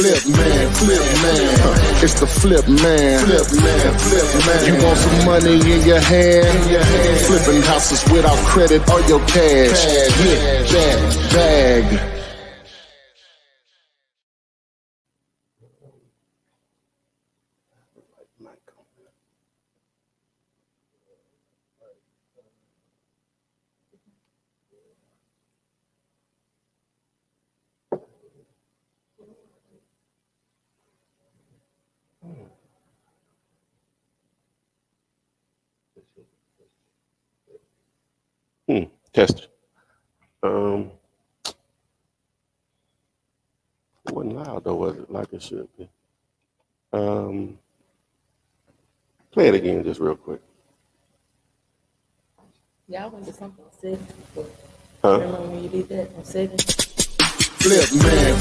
Flip man, it's the flip man. You want some money in your hand? Flipping houses without credit or your cash. Get that bag. Test. It wasn't loud though, was it? Like it should be. Play it again just real quick. Yeah, I went to something on 7 before. Huh? Remember when you did that on 7? Flip man,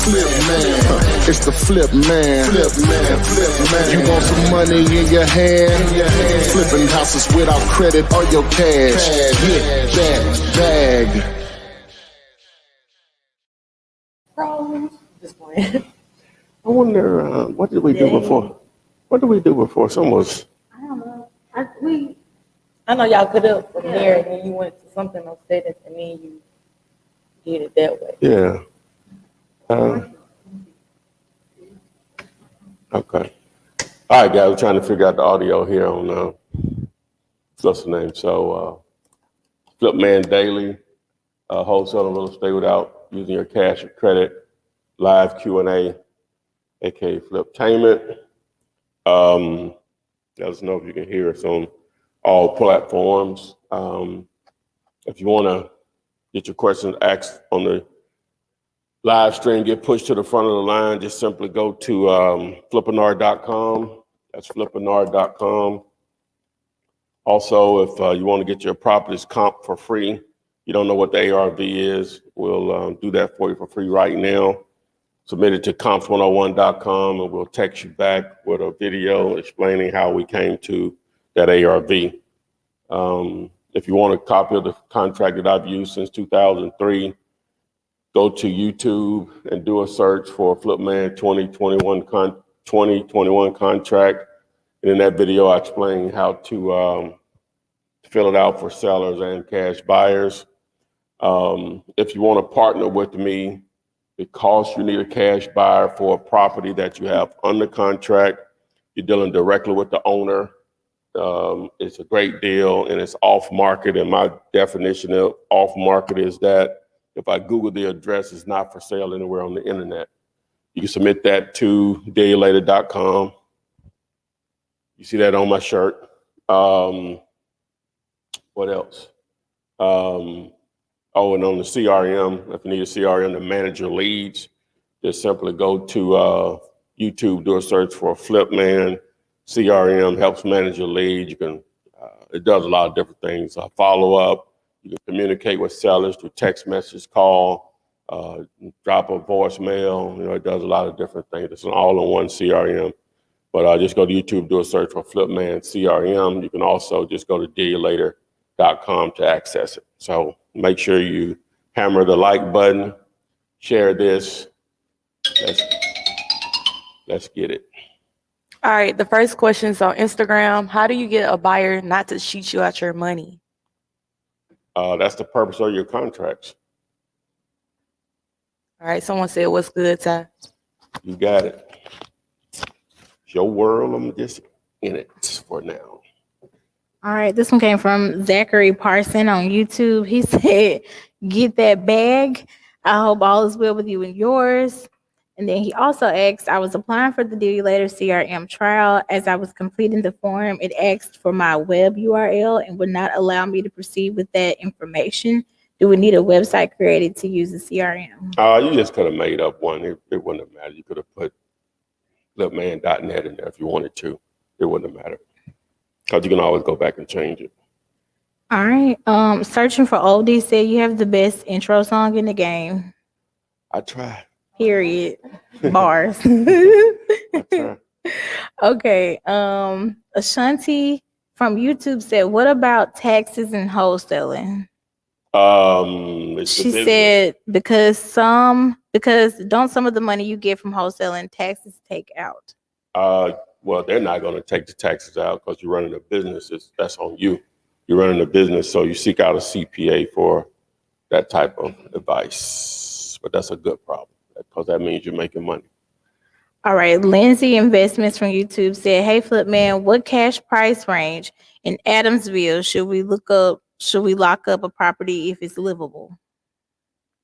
it's the flip man. You want some money in your hand? Flipping houses without credit or your cash. Get that bag. Just playing. I wonder, what did we do before? What did we do before? Some was. I don't know. I know y'all could have from here and then you went to something on 7 and then you did it that way. Yeah. Okay. All right, guys, we're trying to figure out the audio here on what's the name? So, Flipman Daily, wholesaling real estate without using your cash or credit, live Q&A, aka Fliptainment. Let us know if you can hear us on all platforms. If you want to get your questions asked on the live stream, get pushed to the front of the line, just simply go to flippanard.com. That's flippanard.com. Also, if you want to get your properties comp for free, you don't know what the ARV is, we'll do that for you for free right now. Submit it to comps101.com and we'll text you back with a video explaining how we came to that ARV. If you want a copy of the contract that I've used since 2003, go to YouTube and do a search for Flipman 2021 contract. And in that video, I explain how to fill it out for sellers and cash buyers. If you want to partner with me, because you need a cash buyer for a property that you have under contract, you're dealing directly with the owner. It's a great deal and it's off market. And my definition of off market is that if I Google the address, it's not for sale anywhere on the internet. You can submit that to daylater.com. You see that on my shirt. What else? And on the CRM, if you need a CRM to manage your leads, just simply go to YouTube, do a search for Flipman CRM, helps manage your lead. You can, it does a lot of different things. Follow up. You can communicate with sellers through text message, call, drop a voicemail. You know, it does a lot of different things. It's an all-in-one CRM. But just go to YouTube, do a search for Flipman CRM. You can also just go to daylater.com to access it. So make sure you hammer the like button, share this. Let's get it. All right, the first question is on Instagram. How do you get a buyer not to cheat you out your money? That's the purpose of your contracts. All right, someone said, what's good, Ty? You got it. It's your world. I'm just in it for now. All right, this one came from Zachary Parson on YouTube. He said, get that bag. I hope all is well with you and yours. And then he also asked, I was applying for the DayLater CRM trial. As I was completing the form, it asked for my web URL and would not allow me to proceed with that information. Do we need a website created to use the CRM? You just could have made up one. It wouldn't have mattered. You could have put flipman.net in there if you wanted to. It wouldn't have mattered. Because you can always go back and change it. All right. Searching for oldies said you have the best intro song in the game. I tried. Period. Bars. I tried. Okay. Ashanti from YouTube said, what about taxes and wholesaling? She said, because some Because don't some of the money you get from wholesaling taxes take out? Well, they're not going to take the taxes out because you're running a business. That's on you. You're running a business, so you seek out a CPA for that type of advice. But that's a good problem because that means you're making money. All right, Lindsay Investments from YouTube said, "Hey, Flip Man, what cash price range in Adamsville should we look up? Should we lock up a property if it's livable?"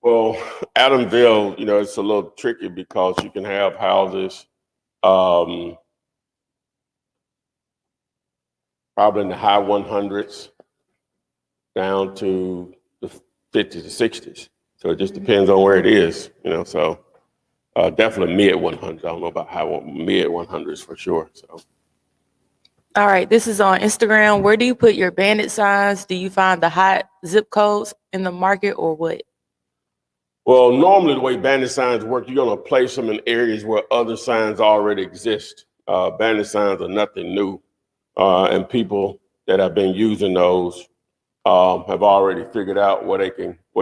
Well, Adamsville, it's a little tricky because you can have houses probably in the high 100s down to the 50s to 60s. So it just depends on where it is, so definitely mid 100s. I don't know about high mid 100s for sure. So. All right, this is on Instagram. Where do you put your bandit signs? Do you find the hot zip codes in the market or what? Well, normally the way bandit signs work, you're going to place them in areas where other signs already exist. Bandit signs are nothing new. And people that have been using those have already figured out where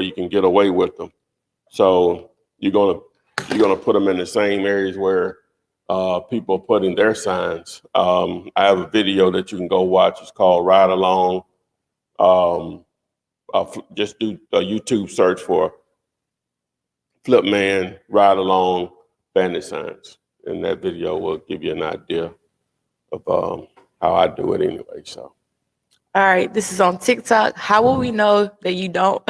you can get away with them. So you're gonna put them in the same areas where people are putting their signs. I have a video that you can go watch. It's called Ride Along. Just do a YouTube search for Flip Man Ride Along bandit signs, and that video will give you an idea of how I do it anyway. So. All right, this is on TikTok. How will we know that you don't?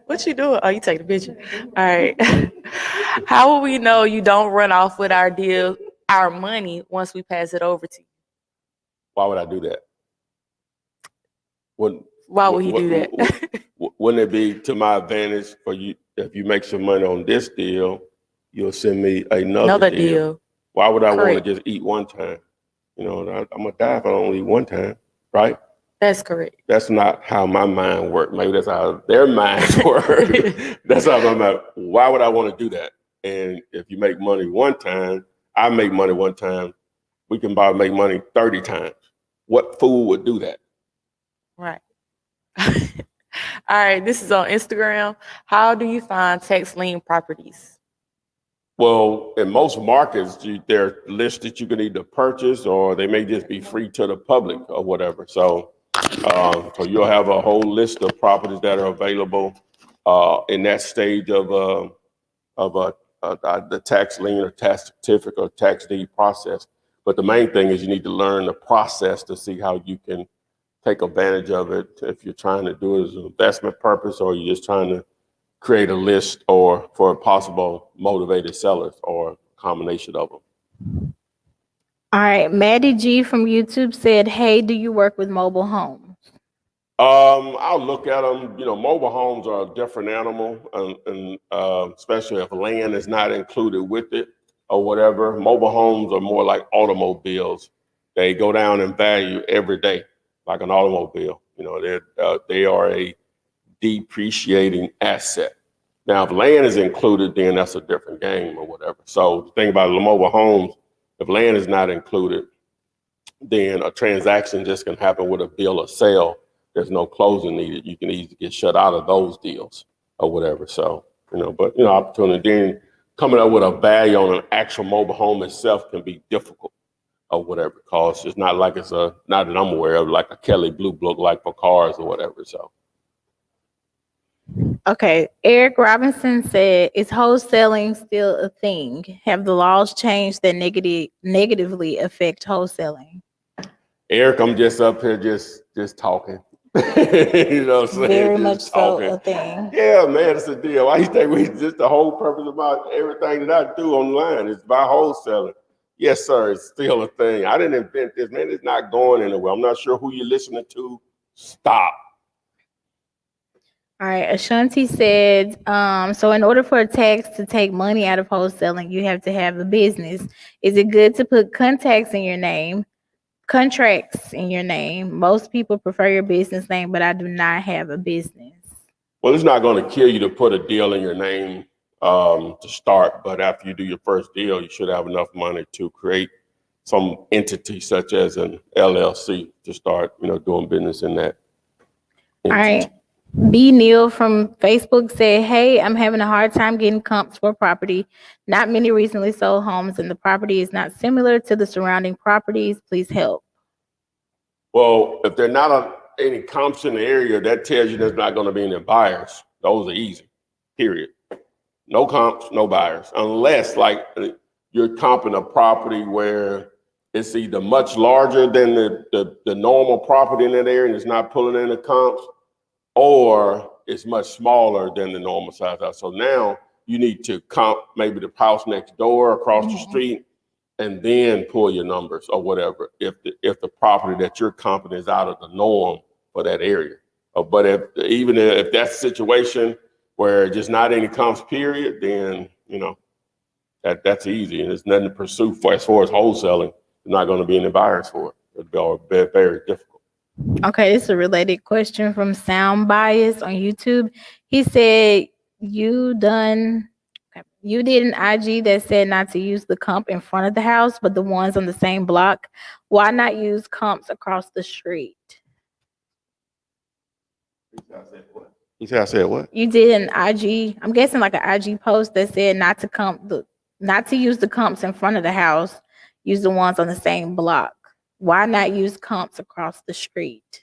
What you doing? Oh, you take the picture. All right. How will we know you don't run off with our deal, our money, once we pass it over to you? Why would I do that? Why would he do that? Wouldn't it be to my advantage for you if you make some money on this deal, you'll send me another deal? Why would I want to just eat one time? I'm gonna die if I don't eat one time, right? That's correct. That's not how my mind works. Maybe that's how their minds work. That's how my mind. Why would I want to do that? And if you make money one time, I make money one time. We can make money 30 times. What fool would do that? Right. All right. This is on Instagram. How do you find tax lien properties? Well, in most markets, there are lists that you can either purchase or they may just be free to the public or whatever. So you'll have a whole list of properties that are available in that stage of the tax lien or tax certificate or tax deed process. But the main thing is you need to learn the process to see how you can take advantage of it if you're trying to do it as an investment purpose or you're just trying to create a list or for possible motivated sellers or a combination of them. All right, Maddie G from YouTube said, "Hey, do you work with mobile homes?" I'll look at them. Mobile homes are a different animal, and especially if land is not included with it or whatever. Mobile homes are more like automobiles. They go down in value every day, like an automobile. They are a depreciating asset. Now, if land is included, then that's a different game or whatever. So the thing about the mobile homes, if land is not included, then a transaction just can happen with a bill of sale. There's no closing needed. You can easily get shut out of those deals or whatever. So, opportunity. Then coming up with a value on an actual mobile home itself can be difficult or whatever, because it's not like it's not that I'm aware of, like a Kelly Blue Book, like for cars or whatever. So. Okay, Eric Robinson said, "Is wholesaling still a thing? Have the laws changed that negatively affect wholesaling?" Eric, I'm just up here just talking. What I'm saying? Very just much talking. so a thing. Yeah, man, it's a deal. I think just the whole purpose about everything that I do online is by wholesaling. Yes, sir, it's still a thing. I didn't invent this, man. It's not going anywhere. I'm not sure who you're listening to. Stop. All right, Ashanti said, "So in order for a tax to take money out of wholesaling, you have to have a business. Is it good to put contracts in your name? Most people prefer your business name, but I do not have a business." Well, it's not going to kill you to put a deal in your name to start, but after you do your first deal, you should have enough money to create some entity such as an LLC to start, doing business in that entity. All right. B. Neil from Facebook said, "Hey, I'm having a hard time getting comps for property. Not many recently sold homes, and the property is not similar to the surrounding properties. Please help." Well, if they're not any comps in the area, that tells you there's not going to be any buyers. Those are easy, period. No comps, no buyers, unless like you're comping a property where it's either much larger than the normal property in that area and it's not pulling in the comps, or it's much smaller than the normal size house. So now you need to comp maybe the house next door across the street and then pull your numbers or whatever if the property that you're comping is out of the norm for that area. But if that's a situation where just not any comps period, then that's easy and there's nothing to pursue for as far as wholesaling. There's not going to be any buyers for it. It'd be very, very difficult. Okay, this is a related question from Sound Bias on YouTube. He said, you did an IG that said not to use the comp in front of the house, but the ones on the same block. Why not use comps across the street? He said, I said what? You did an IG, I'm guessing like an IG post that said not to use the comps in front of the house, use the ones on the same block. Why not use comps across the street?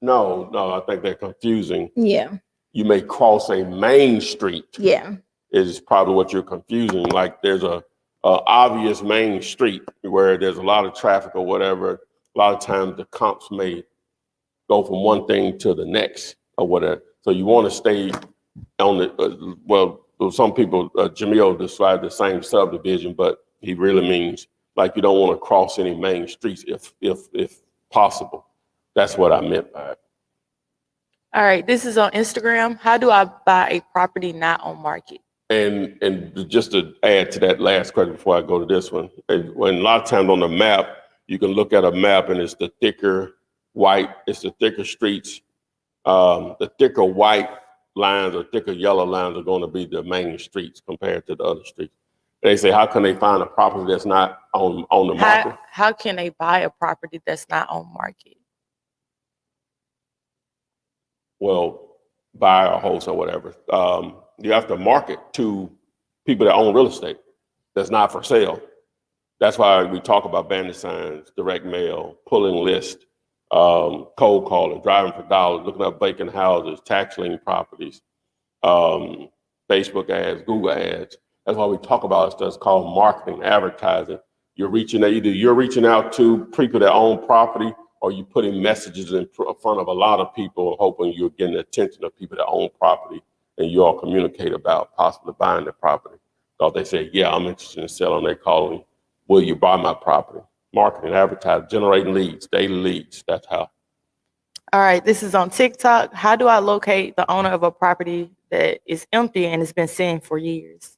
No, I think they're confusing. Yeah. You may cross a main street. Yeah. Is probably what you're confusing. Like there's a obvious main street where there's a lot of traffic or whatever. A lot of times the comps may go from one thing to the next or whatever. So you want to stay on the, some people, Jamil described the same subdivision, but he really means like you don't want to cross any main streets if possible. That's what I meant by it. All right, this is on Instagram. How do I buy a property not on market? And just to add to that last question before I go to this one, when a lot of times on the map, you can look at a map and it's the thicker white, it's the thicker streets. The thicker white lines or thicker yellow lines are going to be the main streets compared to the other streets. They say, how can they find a property that's not on the market? How can they buy a property that's not on market? Well, buy or wholesale, whatever. You have to market to people that own real estate that's not for sale. That's why we talk about bandit signs, direct mail, pulling list, cold calling, driving for dollars, looking up vacant houses, tax lien properties, Facebook ads, Google ads. That's why we talk about stuff. It's called marketing, advertising. You're reaching out to people that own property, or you're putting messages in front of a lot of people, hoping you're getting the attention of people that own property, and you all communicate about possibly buying the property. So they say, yeah, I'm interested in selling. They call me, will you buy my property? Marketing, advertising, generating leads, daily leads. That's how. All right, this is on TikTok. How do I locate the owner of a property that is empty and has been sitting for years?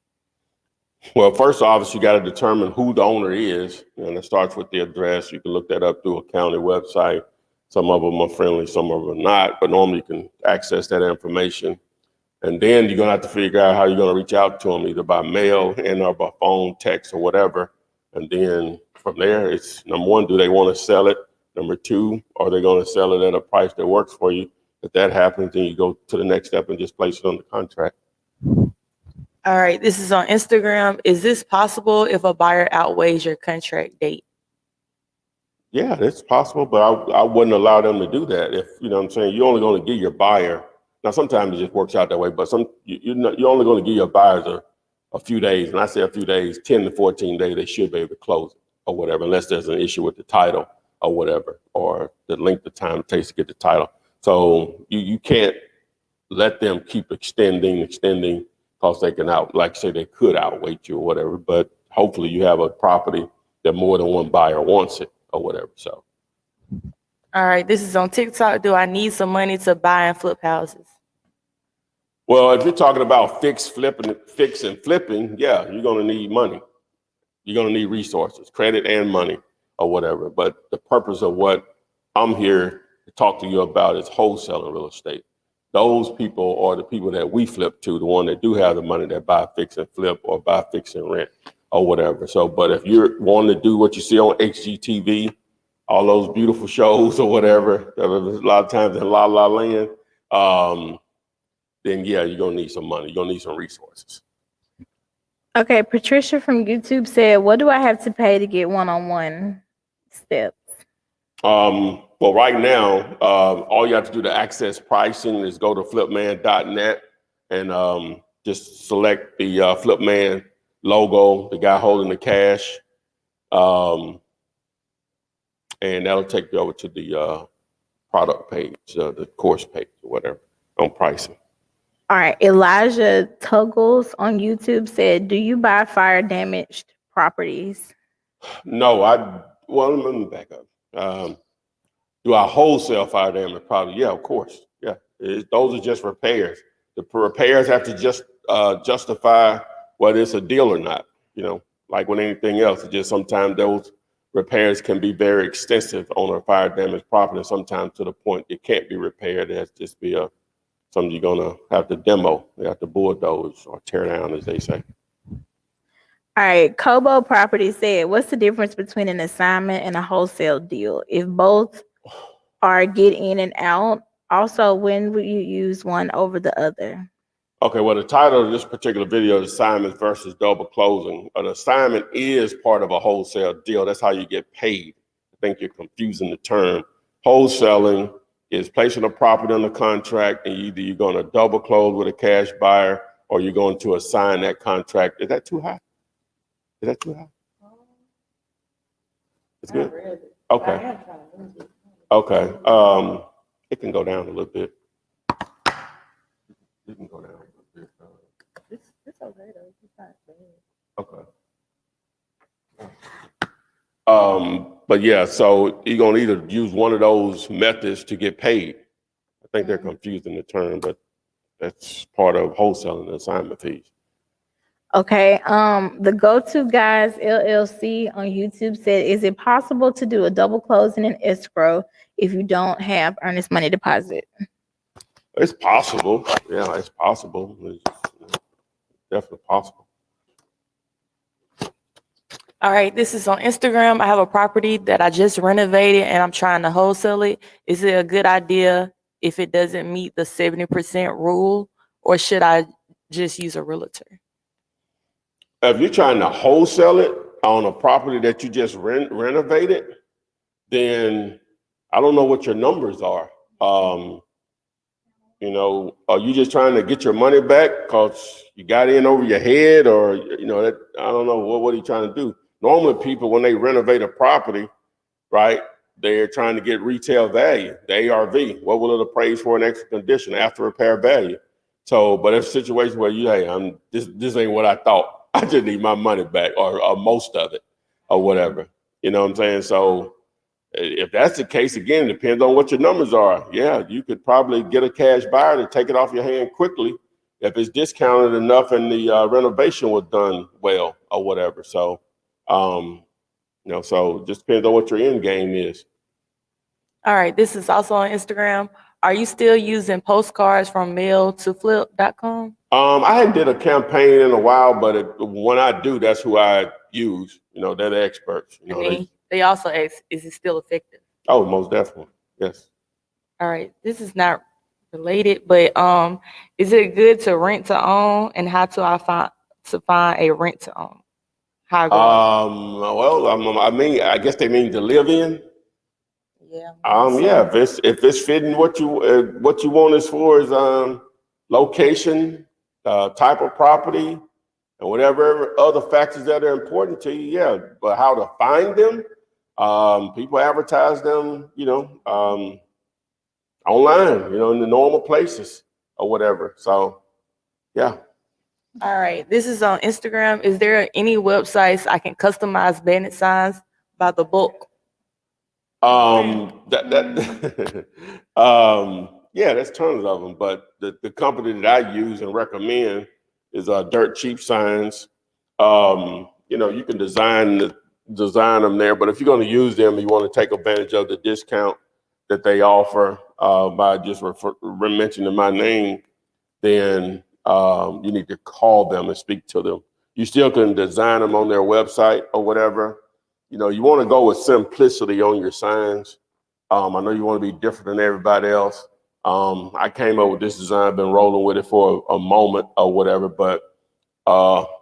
Well, first off, you got to determine who the owner is, and it starts with the address. You can look that up through a county website. Some of them are friendly, some of them are not, but normally you can access that information. And then you're going to have to figure out how you're going to reach out to them, either by mail and or by phone, text, or whatever. And then from there, it's number one, do they want to sell it? Number two, are they going to sell it at a price that works for you? If that happens, then you go to the next step and just place it on the contract. All right, this is on Instagram. Is this possible if a buyer outweighs your contract date? Yeah, it's possible, but I wouldn't allow them to do that. If, you know what I'm saying, you're only going to give your buyer, now sometimes it just works out that way, but you're only going to give your buyers a few days. And I say a few days, 10 to 14 days, they should be able to close it or whatever, unless there's an issue with the title or whatever, or the length of time it takes to get the title. So you can't let them keep extending, because they can they could outweight you or whatever, but hopefully you have a property that more than one buyer wants it or whatever, so. All right, this is on TikTok. Do I need some money to buy and flip houses? Well, if you're talking about fix and flipping, yeah, you're gonna need money. You're gonna need resources, credit and money or whatever, but the purpose of what I'm here to talk to you about is wholesaling real estate. Those people are the people that we flip to, the one that do have the money that buy, fix, and flip, or buy, fix, and rent, or whatever. So, but if you're wanting to do what you see on HGTV, all those beautiful shows or whatever, a lot of times in La La Land, then yeah, you're gonna need some money. You're gonna need some resources. Okay, Patricia from YouTube said, "What do I have to pay to get one-on-one steps?" Well, right now, all you have to do to access pricing is go to flipman.net and just select the Flipman logo, the guy holding the cash, and that'll take you over to the product page, the course page, or whatever, on pricing. All right, Elijah Tuggles on YouTube said, "Do you buy fire damaged properties?" No, well, let me back up. Do I wholesale fire damage property? Yeah, of course. Yeah, those are just repairs. The repairs have to just justify whether it's a deal or not. You know, like with anything else, it's just sometimes those repairs can be very extensive on a fire damaged property. Sometimes to the point it can't be repaired. It has to just be something you're gonna have to demo. You have to bulldoze or tear down, as they say. All right, Kobo Property said, "What's the difference between an assignment and a wholesale deal? If both are get in and out, also when would you use one over the other?" Okay, well, the title of this particular video is Assignment versus Double Closing. An assignment is part of a wholesale deal. That's how you get paid. I think you're confusing the term. Wholesaling is placing a property under contract, and either you're going to double close with a cash buyer or you're going to assign that contract. Is that too high? Is that too high? It's good. Really. Okay. I am trying to move it. Okay. It can go down a little bit. It can go down a little bit. It's okay though. It's not bad. Okay. But yeah, so you're gonna either use one of those methods to get paid. I think they're confusing the term, but that's part of wholesaling and assignment fees. Okay, the Go-To Guys LLC on YouTube said, "Is it possible to do a double closing in escrow if you don't have earnest money deposit?" It's possible. Yeah, it's possible. It's definitely possible. All right, this is on Instagram. I have a property that I just renovated and I'm trying to wholesale it. Is it a good idea if it doesn't meet the 70% rule, or should I just use a realtor? If you're trying to wholesale it on a property that you just renovated, then I don't know what your numbers are. You know, are you just trying to get your money back because you got in over your head, or you know, that I don't know what are you trying to do? Normally, people when they renovate a property, right, they're trying to get retail value, the ARV. What will it appraise for in extra condition after repair value? So, but it's a situation where this ain't what I thought. I just need my money back, or most of it, or whatever. You know what I'm saying? So, if that's the case, again, it depends on what your numbers are. Yeah, you could probably get a cash buyer to take it off your hand quickly if it's discounted enough and the renovation was done well or whatever. So, you know, so it just depends on what your end game is. All right, this is also on Instagram. Are you still using postcards from mail to flip.com? I hadn't did a campaign in a while, but when I do, that's who I use. You know, they're the experts. You know, And they also ask, is it still effective? oh, most definitely, yes. All right, this is not related, but is it good to rent to own, and how do I find a rent to own? How Well, I mean, I guess they mean to live in. Yeah. Yeah, if it's fitting what you want as far as location, type of property, and whatever other factors that are important to you, yeah. But how to find them? People advertise them, you know, online, you know, in the normal places or whatever. So, yeah. All right, this is on Instagram. Is there any websites I can customize bandit signs by the book? Yeah, there's tons of them, but the company that I use and recommend is Dirt Cheap Signs. You know, you can design them there, but if you're going to use them, you want to take advantage of the discount that they offer by just mentioning my name, then you need to call them and speak to them. You still can design them on their website or whatever. You know, you want to go with simplicity on your signs. I know you want to be different than everybody else. I came up with this design, been rolling with it for a moment or whatever, but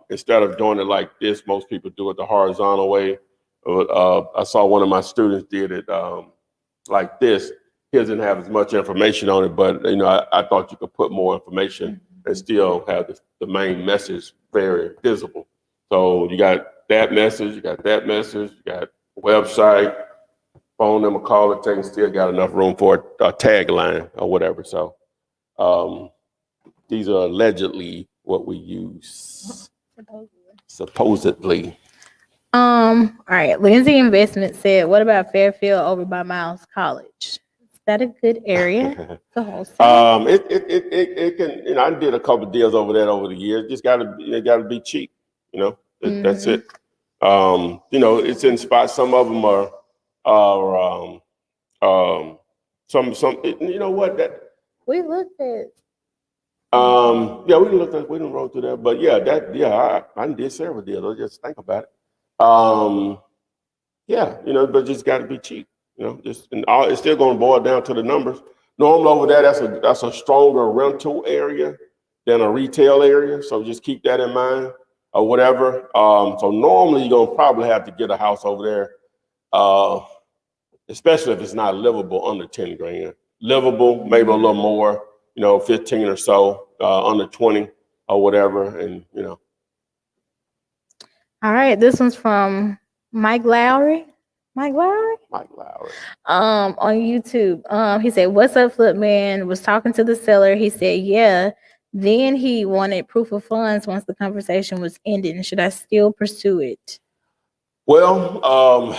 instead of doing it like this, most people do it the horizontal way. I saw one of my students did it like this. His didn't have as much information on it, but I thought you could put more information and still have the main message very visible. So you got that message, you got website, phone number, call it, text, still got enough room for a tagline or whatever. So these are allegedly what we use. Supposedly. All right. Lindsay Investment said, what about Fairfield over by Miles College? Is that a good area for wholesale? It can, I did a couple of deals over there over the years. Just it gotta be cheap, that's it. It's in spots. Some of them are some you know what that We looked at. yeah, we didn't roll through that, but I did several deals. Just think about it. But just got to be cheap. It's still going to boil down to the numbers. Normally over there, that's a stronger rental area than a retail area. So just keep that in mind or whatever. So normally you're gonna probably have to get a house over there, especially if it's not livable under 10 grand. Livable, maybe a little more. 15 or so, under 20 or whatever, and All right, this one's from Mike Lowry. Mike Lowry. On YouTube. He said, "What's up, Flip Man?" Was talking to the seller. He said, "Yeah." Then he wanted proof of funds once the conversation was ended. Should I still pursue it? Well,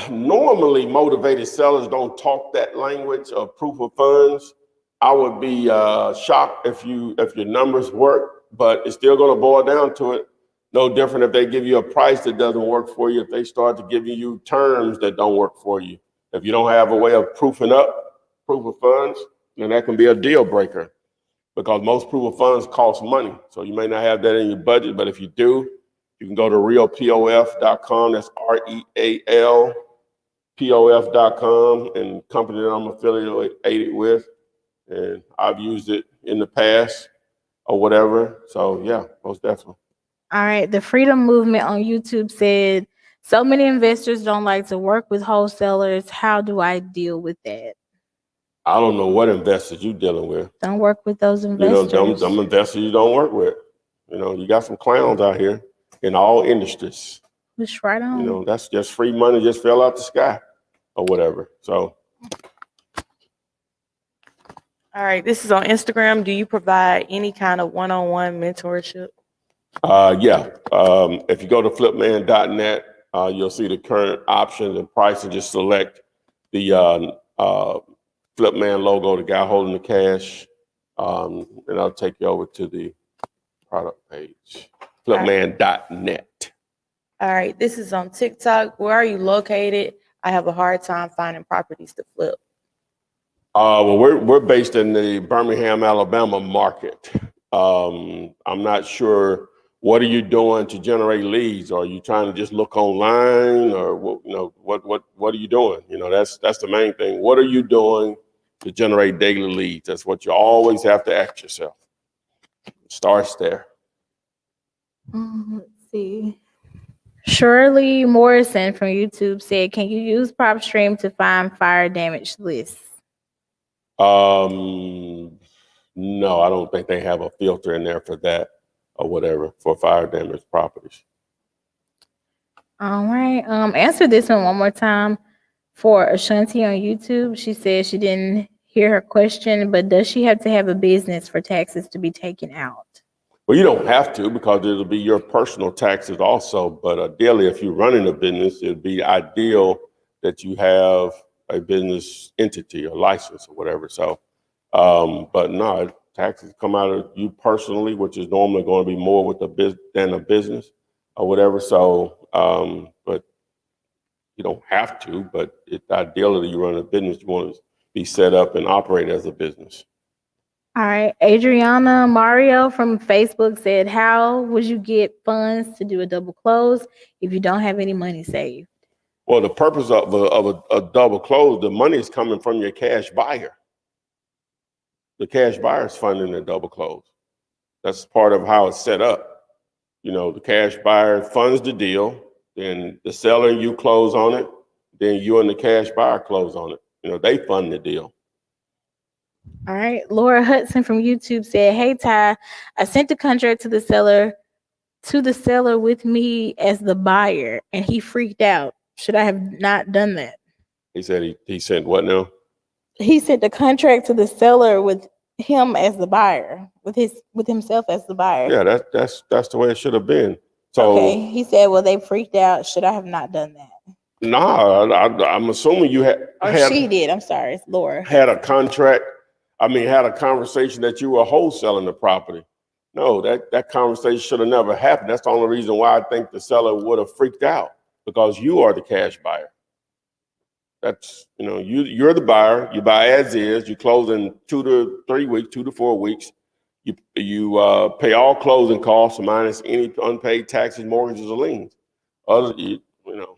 normally motivated sellers don't talk that language of proof of funds. I would be shocked if your numbers work, but it's still going to boil down to it. No different if they give you a price that doesn't work for you, if they start to giving you terms that don't work for you. If you don't have a way of proofing up proof of funds, then that can be a deal breaker because most proof of funds cost money. So you may not have that in your budget, but if you do, you can go to realpof.com. That's REALPOF.com, and company that I'm affiliated with. And I've used it in the past or whatever. So yeah, most definitely. All right. The Freedom Movement on YouTube said, so many investors don't like to work with wholesalers. How do I deal with that? I don't know what investors you're dealing with. Don't work with those investors. Them investors you don't work with. You got some clowns out here in all industries. Just right on. That's just free money just fell out the sky or whatever. So. All right, this is on Instagram. Do you provide any kind of one-on-one mentorship? Yeah. If you go to flipman.net, you'll see the current options and price, and just select the Flipman logo, the guy holding the cash, and I'll take you over to the product page, flipman.net. All right, this is on TikTok. Where are you located? I have a hard time finding properties to flip. Well, we're based in the Birmingham, Alabama market. I'm not sure. What are you doing to generate leads? Are you trying to just look online, or what are you doing? That's the main thing. What are you doing to generate daily leads? That's what you always have to ask yourself. It starts there. Let's see. Shirley Morrison from YouTube said, "Can you use PropStream to find fire damage lists?" No, I don't think they have a filter in there for that or whatever for fire damaged properties. All right. Answer this one more time for Ashanti on YouTube. She said she didn't hear her question, but does she have to have a business for taxes to be taken out? Well, you don't have to, because it'll be your personal taxes also. But ideally, if you're running a business, it'd be ideal that you have a business entity or license or whatever. So, but no, taxes come out of you personally, which is normally going to be more with than a business or whatever. So, but you don't have to, but ideally you run a business, you want to be set up and operate as a business. All right. Adriana Mario from Facebook said, how would you get funds to do a double close if you don't have any money saved? Well, the purpose of a double close, the money is coming from your cash buyer. the cash buyer's funding the double close. That's part of how it's set up. You know, the cash buyer funds the deal, then the seller and you close on it, then you and the cash buyer close on it. You know, they fund the deal. All right. Laura Hudson from YouTube said, "Hey Ty, I sent the contract to the seller with me as the buyer, and he freaked out. Should I have not done that?" He said he sent what now? He sent the contract to the seller with him as the buyer, with himself as the buyer. Yeah, that's the way it should have been. So okay. He said, "Well, they freaked out. Should I have not done that?" nah, I'm assuming you had She did. I'm sorry, it's Laura. had a contract. I mean, had a conversation that you were wholesaling the property. No, that conversation should have never happened. That's the only reason why I think the seller would have freaked out, because you are the cash buyer. That's, you know, you're the buyer. You buy as is. You close in 2 to 3 weeks, 2 to 4 weeks. You pay all closing costs minus any unpaid taxes, mortgages, or liens. You know.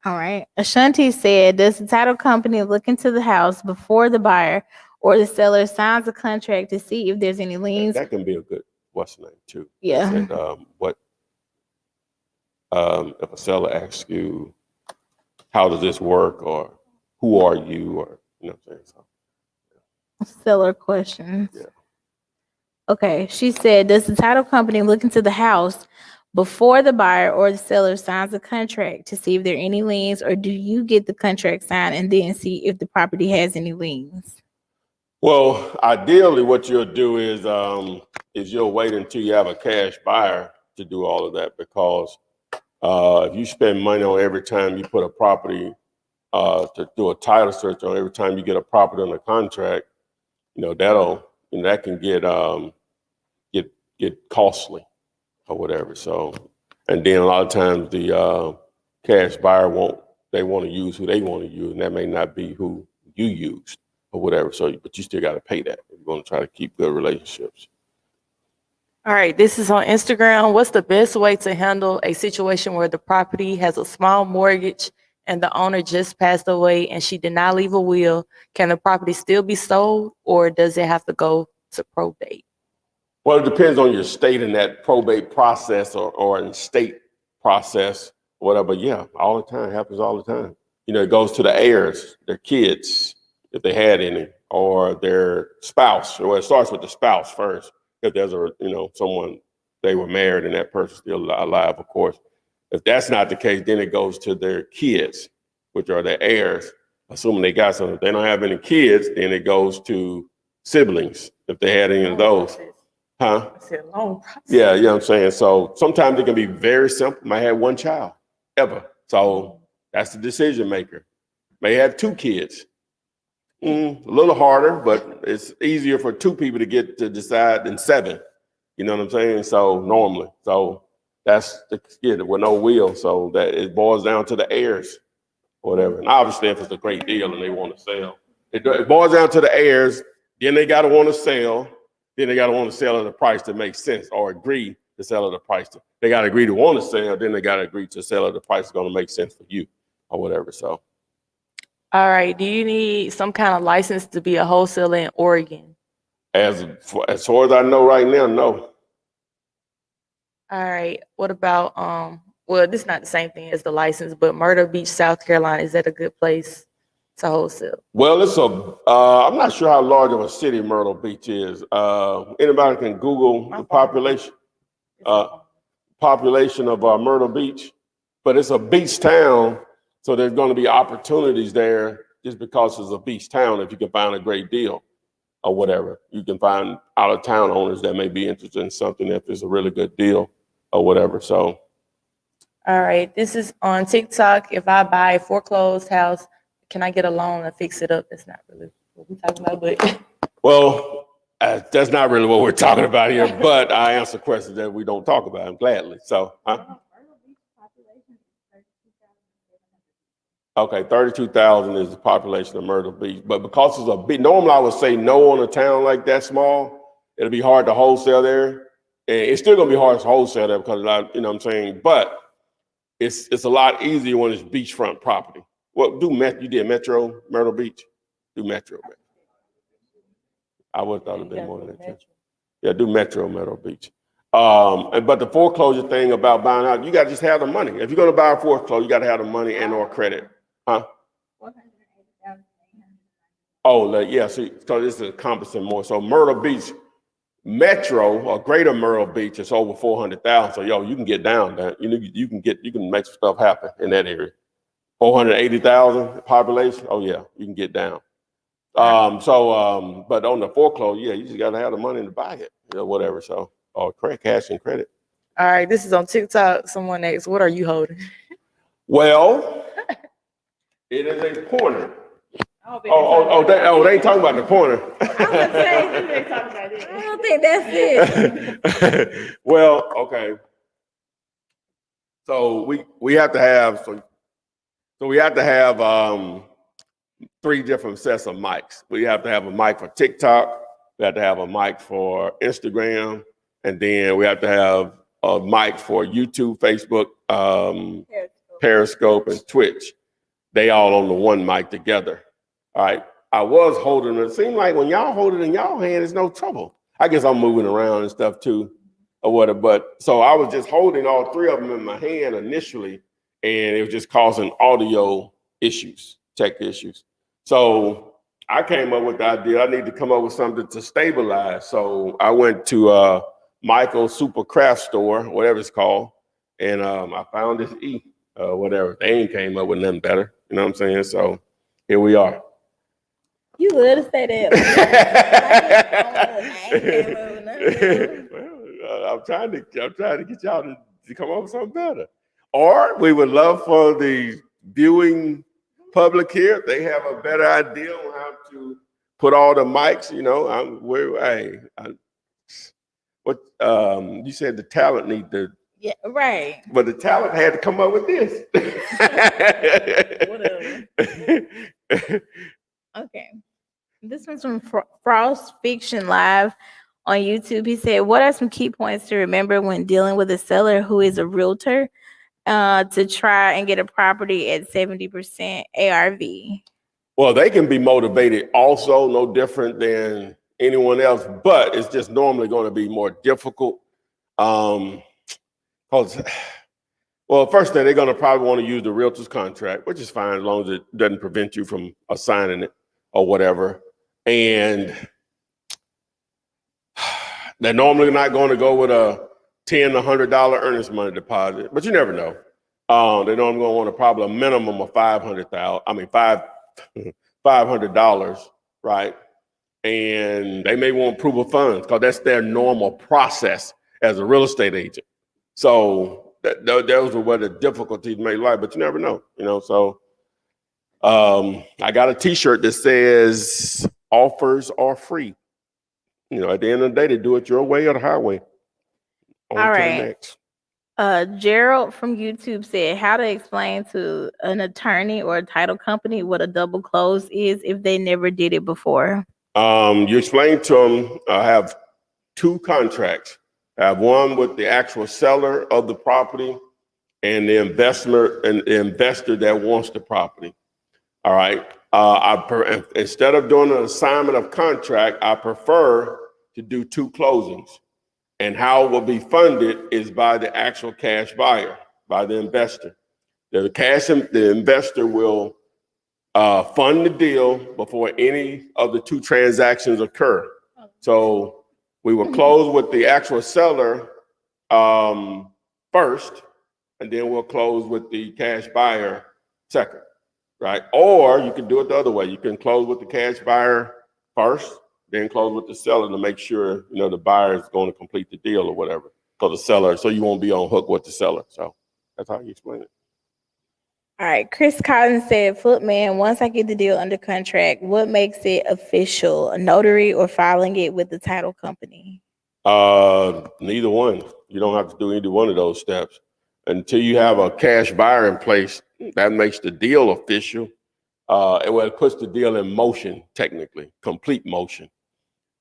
All right. Ashanti said, "Does the title company look into the house before the buyer or the seller signs a contract to see if there's any liens?" That can be a good what's the name too. Yeah. Said, if a seller asks you, how does this work, or who are you, or you know what I'm saying? So, Seller questions. yeah. Okay. She said, "Does the title company look into the house before the buyer or the seller signs a contract to see if there are any liens, or do you get the contract signed and then see if the property has any liens?" Well, ideally, what you'll do is you'll wait until you have a cash buyer to do all of that, because if you spend money on every time you put a property to do a title search on, every time you get a property under contract, you know, that can get costly or whatever. So, and then a lot of times the cash buyer want to use who they want to use, and that may not be who you used or whatever. So, but you still got to pay that if you're going to try to keep good relationships. All right, this is on Instagram. What's the best way to handle a situation where the property has a small mortgage and the owner just passed away and she did not leave a will? Can the property still be sold, or does it have to go to probate? Well, it depends on your state in that probate process or in state process, whatever. Yeah, all the time, happens all the time. You know, it goes to the heirs, their kids, if they had any, or their spouse. Well, it starts with the spouse first. If there's someone, they were married and that person's still alive, of course. If that's not the case, then it goes to their kids, which are their heirs, assuming they got some. If they don't have any kids, then it goes to siblings, if they had any of those. Huh? I said long process. Yeah, you know what I'm saying? So sometimes it can be very simple. Might have one child, ever. So that's the decision maker. May have 2 kids. A little harder, but it's easier for 2 people to get to decide than 7. You know what I'm saying? So normally, so that's the kid with no will. So that it boils down to the heirs, or whatever. And obviously, if it's a great deal and they want to sell, it boils down to the heirs. Then they got to want to sell. Then they got to want to sell at a price that makes sense, or agree to sell at a price. They got to agree to want to sell. Then they got to agree to sell at a price that's going to make sense for you, or whatever. So. All right. Do you need some kind of license to be a wholesaler in Oregon? As far as I know right now, no. All right. What about well, this is not the same thing as the license, but Myrtle Beach, South Carolina, is that a good place to wholesale? Well, I'm not sure how large of a city Myrtle Beach is. Anybody can Google the population of Myrtle Beach, but it's a beach town. So there's going to be opportunities there just because it's a beach town. If you can find a great deal or whatever, you can find out of town owners that may be interested in something if it's a really good deal or whatever. So. All right. This is on TikTok. If I buy a foreclosed house, can I get a loan to fix it up? That's not really what we're talking about, but. Well, that's not really what we're talking about here, but I answer questions that we don't talk about gladly. So, Okay, 32,000 is the population of Myrtle Beach. But because it's a big, normally I would say no on a town like that small. It'll be hard to wholesale there. And it's still going to be hard to wholesale there because, you know what I'm saying? But it's a lot easier when it's beachfront property. Well, you did Metro, Myrtle Beach? Do Metro. I would have thought it'd been more than that. Too. Yeah, do Metro Beach. But the foreclosure thing about buying out, you got to just have the money. If you're going to buy a foreclosure, you got to have the money and or credit. Huh? Oh, yeah, see, so this is encompassing more. So Myrtle Beach, Metro or Greater Myrtle Beach is over 400,000. So yo, you can get down there. You can make some stuff happen in that area. 480,000 population. Oh yeah, you can get down. But on the foreclosure, yeah, you just gotta have the money to buy it, whatever. So, or cash and credit. All right, this is on TikTok. Someone asked, "What are you holding?" Well, it is a pointer. They ain't talking about the pointer. I don't think that's it. Well, okay. So we have to have three different sets of mics. We have to have a mic for TikTok. We have to have a mic for Instagram, and then we have to have a mic for YouTube, Facebook, Periscope, and Twitch. They all on the one mic together. All right. I was holding it. It seemed like when y'all hold it in y'all hand, it's no trouble. I guess I'm moving around and stuff too, or whatever. But so I was just holding all three of them in my hand initially, and it was just causing audio issues, tech issues. So I came up with the idea I need to come up with something to stabilize. So I went to Michael's Super Craft Store, whatever it's called, and I found this whatever. They ain't came up with nothing better. You know what I'm saying? So here we are. You love to say that. Well, I'm trying to get y'all to come up with something better. Or we would love for the viewing public here, if they have a better idea on how to put all the mics, you said the talent need to. Yeah, right. But the talent had to come up with this. Whatever. Okay. This one's from Frost Fiction Live on YouTube. He said, what are some key points to remember when dealing with a seller who is a realtor to try and get a property at 70% ARV? Well, they can be motivated also, no different than anyone else, but it's just normally going to be more difficult. Well, first thing, they're going to probably want to use the realtor's contract, which is fine as long as it doesn't prevent you from assigning it or whatever. And they're normally not going to go with a $10 to $100 earnest money deposit, but you never know. They're normally going to want probably a minimum of $500, right? And they may want proof of funds because that's their normal process as a real estate agent. So those are where the difficulties may lie, but you never know, So I got a T-shirt that says offers are free. At the end of the day, they do it your way or the highway. All right. Gerald from YouTube said how to explain to an attorney or a title company what a double close is if they never did it before. You explain to them, I have two contracts. I have one with the actual seller of the property and the investor that wants the property. All right. Instead of doing an assignment of contract, I prefer to do two closings. And how it will be funded is by the actual cash buyer, by the investor. The investor will fund the deal before any of the two transactions occur. So we will close with the actual seller first, and then we'll close with the cash buyer second, right? Or you can do it the other way. You can close with the cash buyer first, then close with the seller to make sure, the buyer is going to complete the deal or whatever. So you won't be on hook with the seller. So that's how you explain it. All right. Chris Cotton said, Footman, once I get the deal under contract, what makes it official? A notary or filing it with the title company? Neither one. You don't have to do either one of those steps. Until you have a cash buyer in place, that makes the deal official. It puts the deal in motion, technically, complete motion.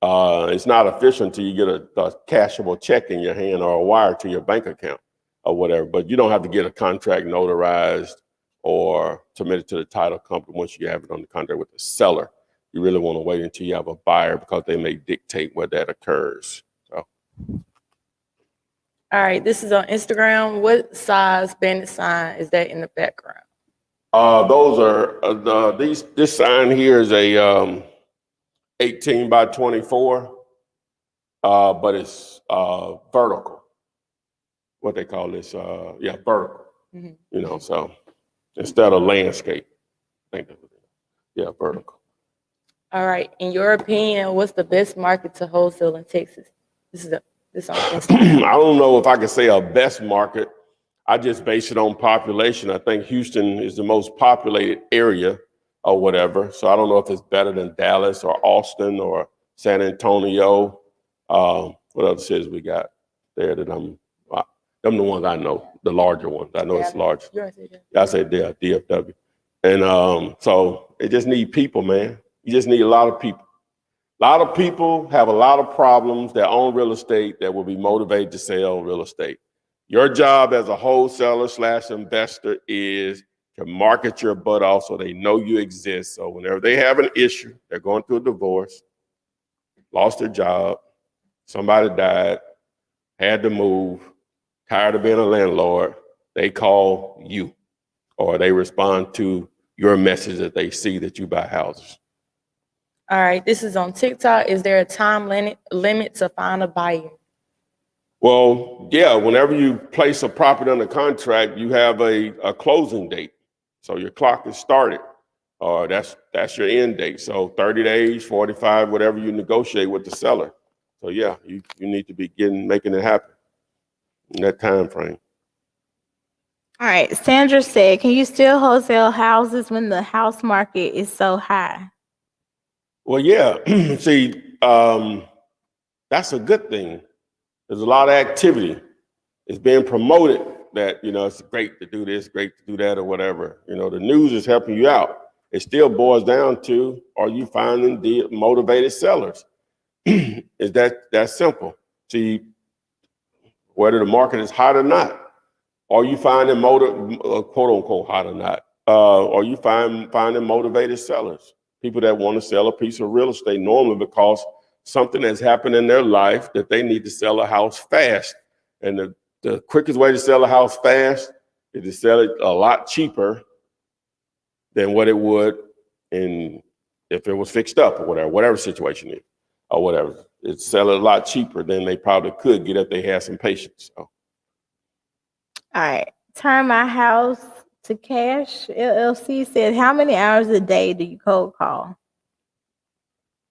It's not official until you get a cashable check in your hand or a wire to your bank account or whatever. But you don't have to get a contract notarized or submitted to the title company once you have it on the contract with the seller. You really want to wait until you have a buyer because they may dictate where that occurs. So, All right, this is on Instagram. What size bandit sign is that in the background? those are this sign here is a 18 by 24, but it's vertical. What they call this? Vertical. Mhm. You know, so instead of landscape, I think that's what it is. Yeah, vertical. All right, in your opinion, what's the best market to wholesale in Texas? This on Instagram. I don't know if I could say a best market. I just base it on population. I think Houston is the most populated area or whatever. So I don't know if it's better than Dallas or Austin or San Antonio. What other cities we got there that them the ones I know, the larger ones. I know it's large. I say DFW. And so it just need people, man. You just need a lot of people. A lot of people have a lot of problems that own real estate that will be motivated to sell real estate. Your job as a wholesaler / investor is to market your butt off so they know you exist. So whenever they have an issue, they're going through a divorce, lost their job, somebody died, had to move, tired of being a landlord, they call you or they respond to your message that they see that you buy houses. All right, this is on TikTok. Is there a time limit to find a buyer? Well, yeah, whenever you place a property under contract, you have a closing date. So your clock is started, or that's your end date. So 30 days, 45, whatever you negotiate with the seller. So yeah, you need to be making it happen in that time frame. All right. Sandra said, can you still wholesale houses when the house market is so high? Well, yeah. See, that's a good thing. There's a lot of activity. It's being promoted that, it's great to do this, great to do that, or whatever. The news is helping you out. It still boils down to, are you finding motivated sellers? Is that simple? See, whether the market is hot or not, are you finding quote unquote hot or not? Are you finding motivated sellers? People that want to sell a piece of real estate normally because something has happened in their life that they need to sell a house fast. And the quickest way to sell a house fast is to sell it a lot cheaper than what it would if it was fixed up or whatever situation is or whatever. It's sell it a lot cheaper than they probably could get if they had some patience. So. All right. Turn My House to Cash LLC said, how many hours a day do you cold call?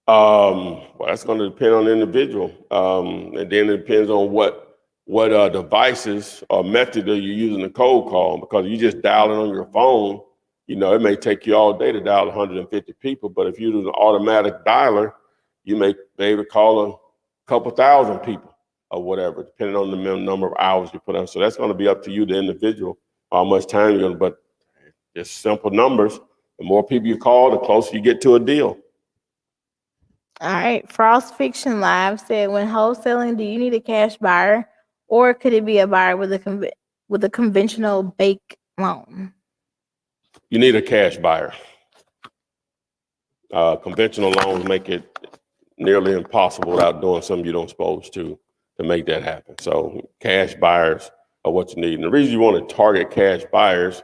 Well, that's going to depend on the individual. And then it depends on what devices or method are you using to cold call, because you just dial it on your phone, it may take you all day to dial 150 people, but if you do an automatic dialer, you may be able to call a couple thousand people or whatever, depending on the number of hours you put on. So that's going to be up to you, the individual, how much time you're going to, but just simple numbers. The more people you call, the closer you get to a deal. All right. Frost Fiction Live said, when wholesaling, do you need a cash buyer, or could it be a buyer with a conventional bank loan? You need a cash buyer. Conventional loans make it nearly impossible without doing something you don't supposed to make that happen. So cash buyers are what you need. And the reason you want to target cash buyers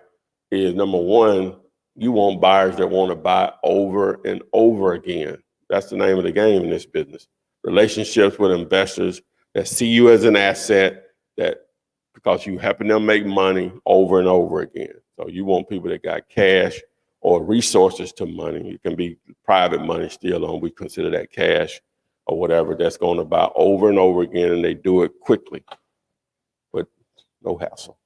is, number one, you want buyers that want to buy over and over again. That's the name of the game in this business. Relationships with investors that see you as an asset, that because you helping them make money over and over again. So you want people that got cash or resources to money. It can be private money still on. We consider that cash or whatever, that's going to buy over and over again, and they do it quickly with no hassle.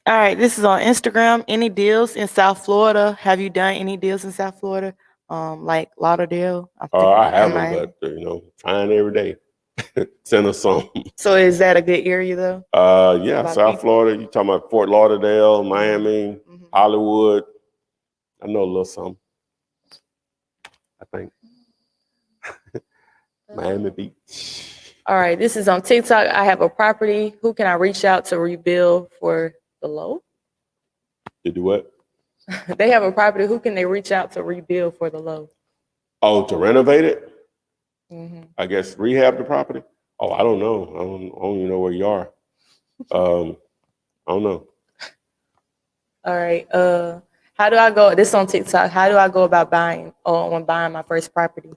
All right, this is on Instagram. Any deals in South Florida? Have you done any deals in South Florida? Like Lauderdale? I haven't, but trying every day. Send us some. So is that a good area though? Yeah, South Florida. You talking about Fort Lauderdale, Miami, Hollywood. I know a little something. I think Miami Beach. All right, this is on TikTok. I have a property. Who can I reach out to rebuild for the low? To do what? They have a property. Who can they reach out to rebuild for the low? Oh, to renovate it? Mm-hmm. I guess rehab the property? Oh, I don't know. I don't even know where you are. I don't know. All right. How do I go? This on TikTok. How do I go about buying or when buying my first property?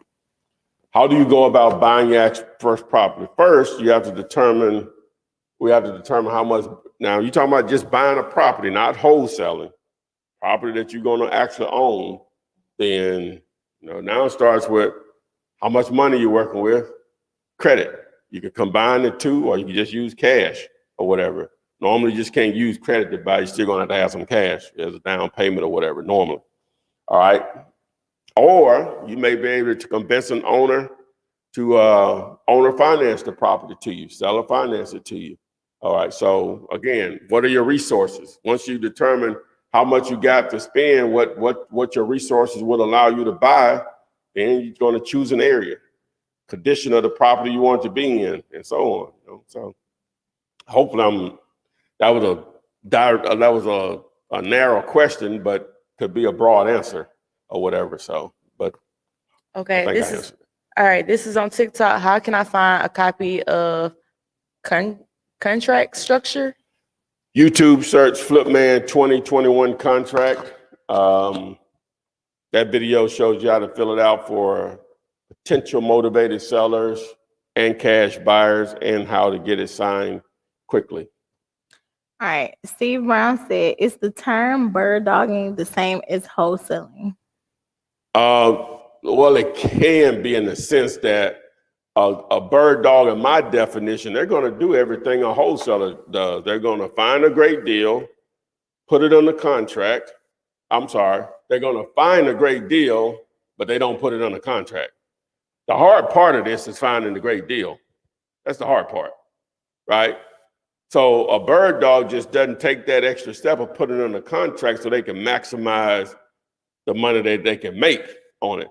How do you go about buying your first property? First, we have to determine how much. Now, you're talking about just buying a property, not wholesaling. Property that you're going to actually own. Then, now it starts with how much money you're working with, credit. You can combine the two, or you can just use cash or whatever. Normally, you just can't use credit to buy. You're still going to have some cash as a down payment or whatever, normally. All right. Or you may be able to convince an owner to owner finance the property to you, seller finance it to you. All right. So again, what are your resources? Once you determine how much you got to spend, what your resources will allow you to buy, then you're going to choose an area, condition of the property you want to be in, and so on. So hopefully that was a narrow question, but could be a broad answer or whatever. So, but Okay. I think I answered. All right. This is on TikTok. How can I find a copy of contract structure? YouTube search Flipman 2021 contract. That video shows you how to fill it out for potential motivated sellers and cash buyers and how to get it signed quickly. All right. Steve Brown said, is the term bird dogging the same as wholesaling? Well, it can be in the sense that a bird dog, in my definition, they're going to do everything a wholesaler does. They're going to find a great deal, put it on the contract. I'm sorry, they're going to find a great deal, but they don't put it on the contract. The hard part of this is finding the great deal. That's the hard part, right? So a bird dog just doesn't take that extra step of putting it on the contract so they can maximize the money that they can make on it.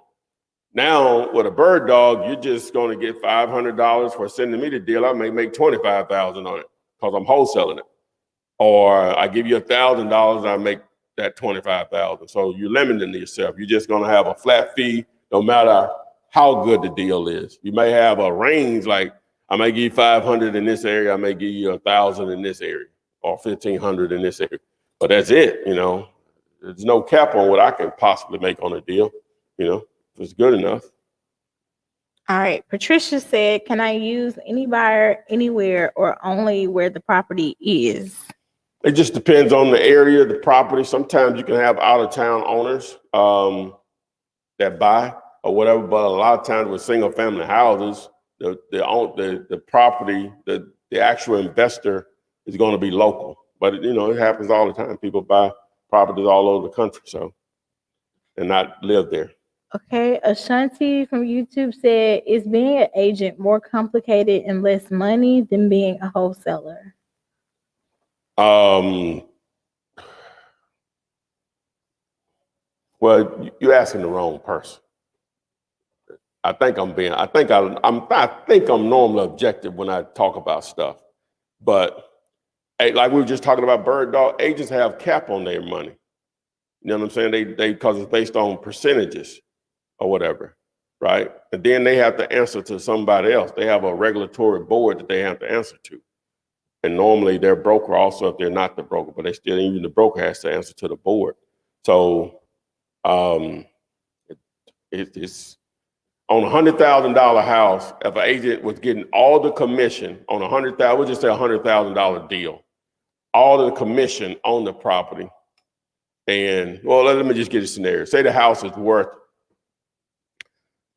Now, with a bird dog, you're just going to get $500 for sending me the deal. I may make $25,000 on it because I'm wholesaling it. Or I give you $1,000 and I make that $25,000. So you're limiting yourself. You're just going to have a flat fee no matter how good the deal is. You may have a range, like I may give you 500 in this area, I may give you 1,000 in this area, or 1,500 in this area. But that's it, There's no cap on what I can possibly make on a deal, if it's good enough. All right. Patricia said, can I use any buyer anywhere or only where the property is? It just depends on the area, the property. Sometimes you can have out-of-town owners that buy or whatever, but a lot of times with single-family houses, the property, the actual investor is going to be local. But it happens all the time. People buy properties all over the country, and not live there. Okay. Ashanti from YouTube said, is being an agent more complicated and less money than being a wholesaler? Well, you're asking the wrong person. I think I'm normally objective when I talk about stuff, but like we were just talking about bird dog, agents have cap on their money. You know what I'm saying? They because it's based on percentages or whatever, right? And then they have to answer to somebody else. They have a regulatory board that they have to answer to. And normally their broker also, if they're not the broker, but even the broker has to answer to the board. So it's on $100,000 house. If an agent was getting all the commission on we'll just say $100,000 deal, all of the commission on the property. And let me just get a scenario. Say the house is worth,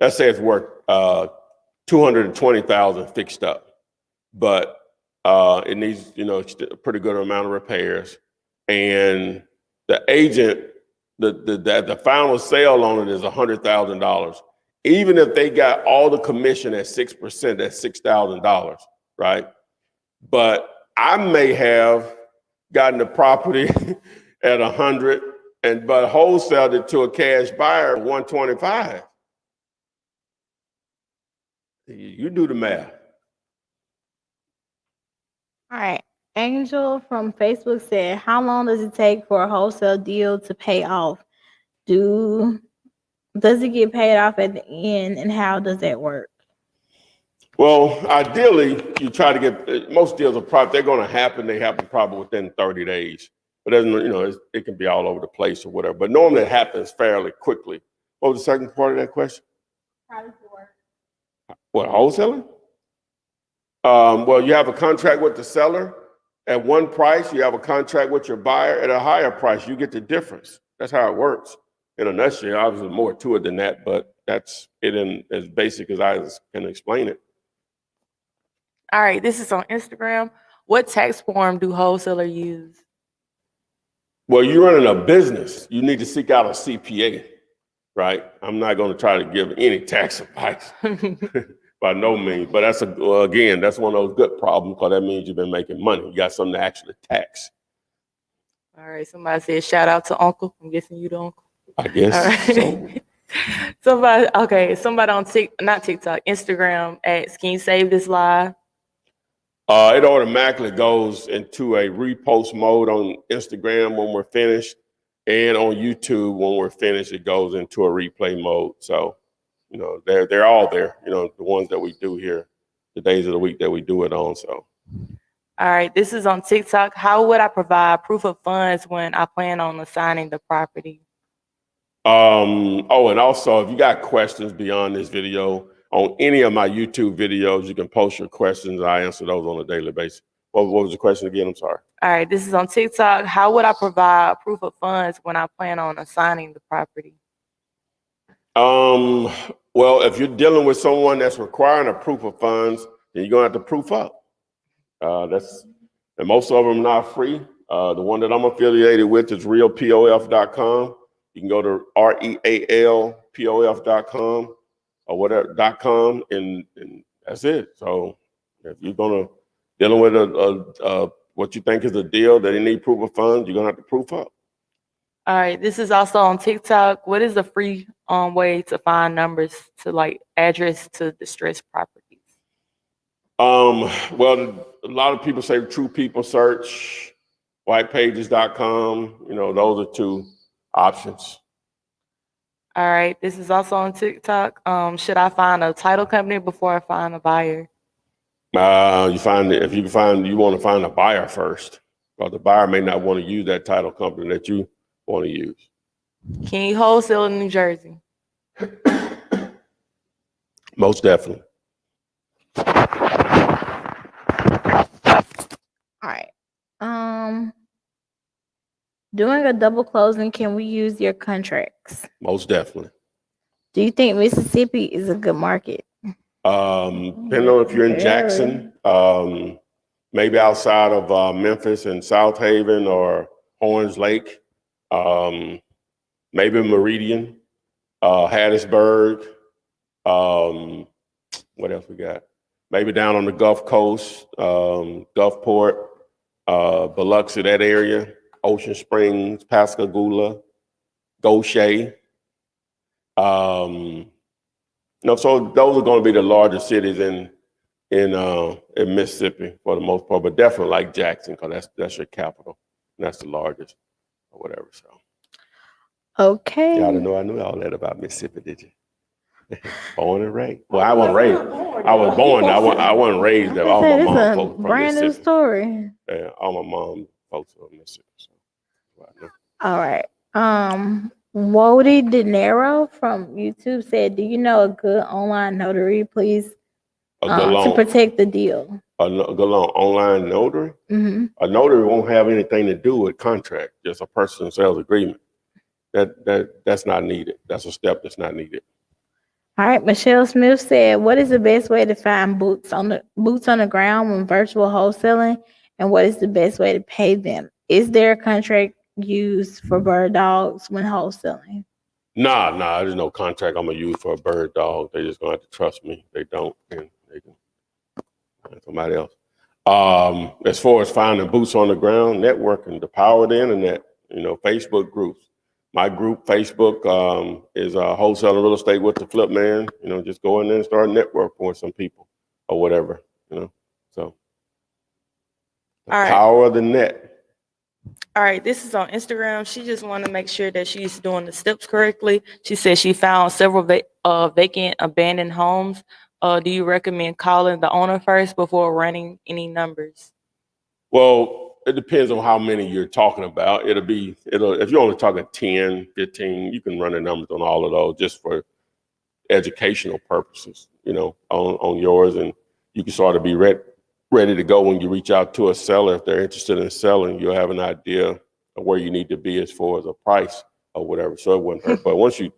let's say it's worth $220,000 fixed up, but it needs, a pretty good amount of repairs. And the agent, the final sale on it is $100,000. Even if they got all the commission at 6%, that's $6,000, right? But I may have gotten the property at 100 but wholesaled it to a cash buyer at 125. You do the math. All right. Angel from Facebook said, how long does it take for a wholesale deal to pay off? Do Does it get paid off at the end, and how does that work? Well, ideally, you try to get most deals are probably they're going to happen. They happen probably within 30 days, but it can be all over the place or whatever. But normally it happens fairly quickly. What was the second part of that question? How does it work? What, wholesaling? Well, you have a contract with the seller at one price. You have a contract with your buyer at a higher price. You get the difference. That's how it works. In a nutshell, obviously more to it than that, but that's it in as basic as I can explain it. All right, this is on Instagram. What tax form do wholesaler use? Well, you're running a business. You need to seek out a CPA, right? I'm not going to try to give any tax advice by no means, but that's again, that's one of those good problems because that means you've been making money. You got something to actually tax. All right, somebody said shout out to Uncle. I'm guessing you the uncle. I guess. All right. Somebody on not TikTok, Instagram asks, can you save this live? It automatically goes into a repost mode on Instagram when we're finished, and on YouTube when we're finished, it goes into a replay mode. So, they're all there. The ones that we do here, the days of the week that we do it on. So, all right, this is on TikTok. How would I provide proof of funds when I plan on assigning the property? And also, if you got questions beyond this video, on any of my YouTube videos, you can post your questions. I answer those on a daily basis. What was the question again? I'm sorry. All right, this is on TikTok. How would I provide proof of funds when I plan on assigning the property? Well, if you're dealing with someone that's requiring a proof of funds, then you're gonna have to proof up. And most of them not free. The one that I'm affiliated with is realpof.com. You can go to realpof.com or whatever.com, and that's it. So if you're dealing with what you think is a deal that you need proof of funds, you're gonna have to proof up. All right, this is also on TikTok. What is the free way to find numbers to address to distressed properties? Well, a lot of people say True People Search, whitepages.com. Those are two options. All right, this is also on TikTok. Should I find a title company before I find a buyer? You want to find a buyer first, because the buyer may not want to use that title company that you want to use. Can you wholesale in New Jersey? Most definitely. All right. Doing a double closing, can we use your contracts? Most definitely. Do you think Mississippi is a good market? Depending on if you're in Jackson, maybe outside of Memphis and South Haven or Orange Lake, maybe Meridian, Hattiesburg. What else we got? Maybe down on the Gulf Coast, Gulfport, Biloxi, that area, Ocean Springs, Pascagoula, Goshen. So those are going to be the largest cities in Mississippi for the most part, but definitely like Jackson, because that's your capital, and that's the largest or whatever. So, okay. Y'all didn't know I knew all that about Mississippi, did you? Born and raised. Well, I wasn't raised. I was born. I wasn't raised there. All my mom folks from brand new Mississippi. story. Yeah, all my mom folks from Mississippi. So, all right. Wody De Niro from YouTube said, "Do you know a good online notary, please, to protect the deal?" A good online notary. Mm-hmm. A notary won't have anything to do with contract. Just a purchase and sales agreement. That's not needed. That's a step that's not needed. All right. Michelle Smith said, "What is the best way to find boots on the ground when virtual wholesaling, and what is the best way to pay them? Is there a contract used for bird dogs when wholesaling?" Nah, there's no contract I'm gonna use for a bird dog. They just gonna have to trust me. They don't, and they can find somebody else. As far as finding boots on the ground, networking, the power of the internet, Facebook groups. My group, Facebook, is Wholesaling Real Estate with the Flip Man. Just go in there and start networking with some people or whatever, So the power of the net. All right, this is on Instagram. She just want to make sure that she's doing the steps correctly. She said she found several vacant abandoned homes. Do you recommend calling the owner first before running any numbers? Well, it depends on how many you're talking about. If you're only talking 10, 15, you can run the numbers on all of those just for educational purposes, on yours. And you can sort of be ready to go when you reach out to a seller. If they're interested in selling, you'll have an idea of where you need to be as far as a price or whatever. So it wouldn't hurt. But once you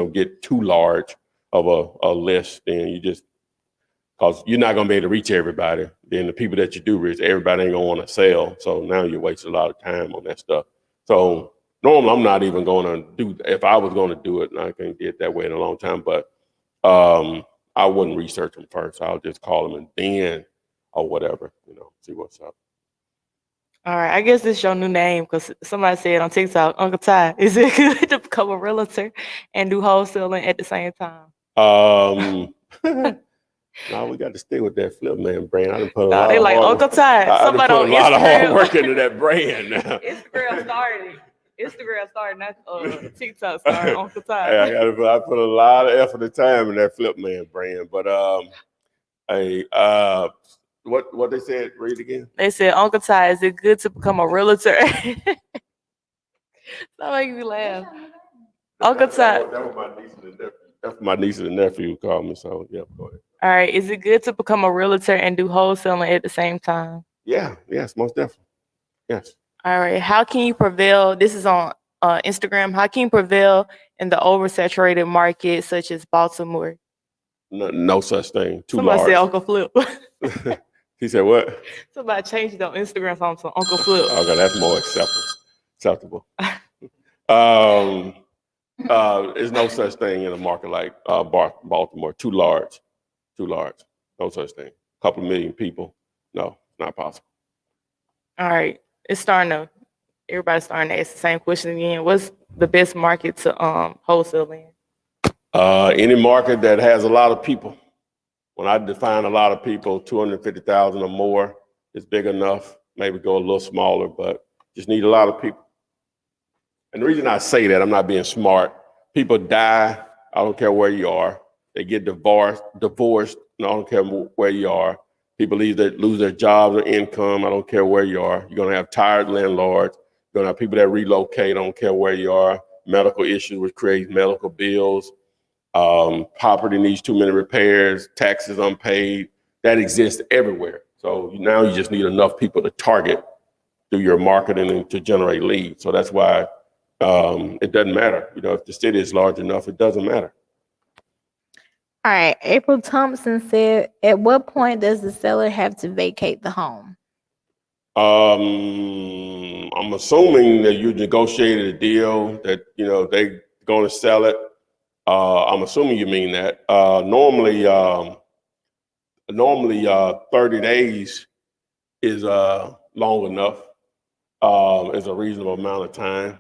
get too large of a list, then because you're not going to be able to reach everybody. Then the people that you do reach, everybody ain't going to want to sell. So now you're wasting a lot of time on that stuff. So normally I'm not even going to do that. If I was going to do it, and I can't get that way in a long time, but I wouldn't research them first. I'll just call them and then or whatever, see what's up. All right, I guess this is your new name because somebody said on TikTok, Uncle Ty, is it good to become a realtor and do wholesaling at the same time? No, we got to stay with that Flipman brand. I done put a No, lot they of like hard Uncle work. Ty. I done Somebody put on a lot of hard Instagram. work into that brand. Instagram started, not TikTok started. Uncle Ty. Yeah, I put a lot of effort and time in that Flipman brand. But what they said? Read again. They said, Uncle Ty, is it good to become a realtor? That make me laugh. Uncle Ty. That was my niece and nephew. That's my niece and nephew who called me. So yeah, go ahead. All right, is it good to become a realtor and do wholesaling at the same time? Yeah, yes, most definitely. Yes. All right, how can you prevail? This is on Instagram. How can you prevail in the oversaturated market such as Baltimore? No such thing. Too Somebody large. said Uncle Flip. He said what? Somebody changed it on Instagram to Uncle Flip. Okay, that's more acceptable. There's no such thing in a market like Baltimore. Too large. No such thing. A couple of million people. No, not possible. All right, everybody's starting to ask the same question again. What's the best market to wholesale in? Any market that has a lot of people. When I define a lot of people, 250,000 or more is big enough. Maybe go a little smaller, but just need a lot of people. And the reason I say that, I'm not being smart. People die. I don't care where you are. They get divorced. I don't care where you are. People lose their jobs or income. I don't care where you are. You're going to have tired landlords. You're going to have people that relocate. I don't care where you are. Medical issues, which creates medical bills. Property needs too many repairs. Taxes unpaid. That exists everywhere. So now you just need enough people to target through your marketing and to generate leads. So that's why it doesn't matter. If the city is large enough, it doesn't matter. All right. April Thompson said, at what point does the seller have to vacate the home? I'm assuming that you negotiated a deal that, they're going to sell it. I'm assuming you mean that. Normally 30 days is long enough. Is a reasonable amount of time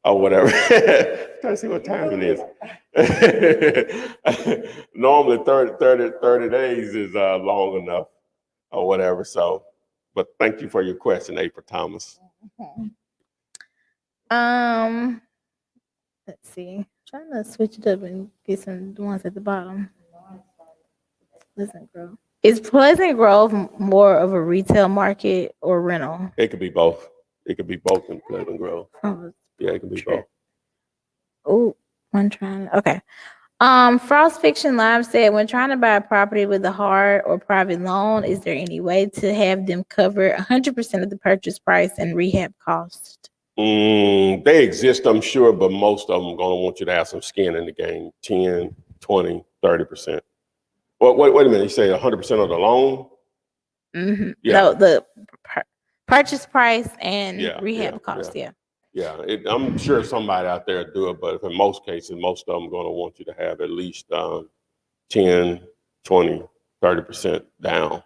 or whatever. Trying to see what time it is. Normally 30 days is long enough or whatever. So, but thank you for your question, April Thomas. Let's see. Trying to switch it up and get some ones at the bottom. Pleasant Grove. Is Pleasant Grove more of a retail market or rental? It could be both. It could be both in Pleasant Grove. Oh, Yeah, it can be both. Oh, okay. Frost Fiction Live said, when trying to buy a property with a hard or private loan, is there any way to have them cover 100% of the purchase price and rehab cost? They exist, I'm sure, but most of them are going to want you to have some skin in the game, 10, 20, 30%. Well, wait a minute. You say 100% of the loan? Mm-hmm. Yeah. No, the purchase price and rehab cost, Yeah, I'm sure somebody out there do it, but in most cases, most of them are going to want you to have at least 10, 20, 30% down. All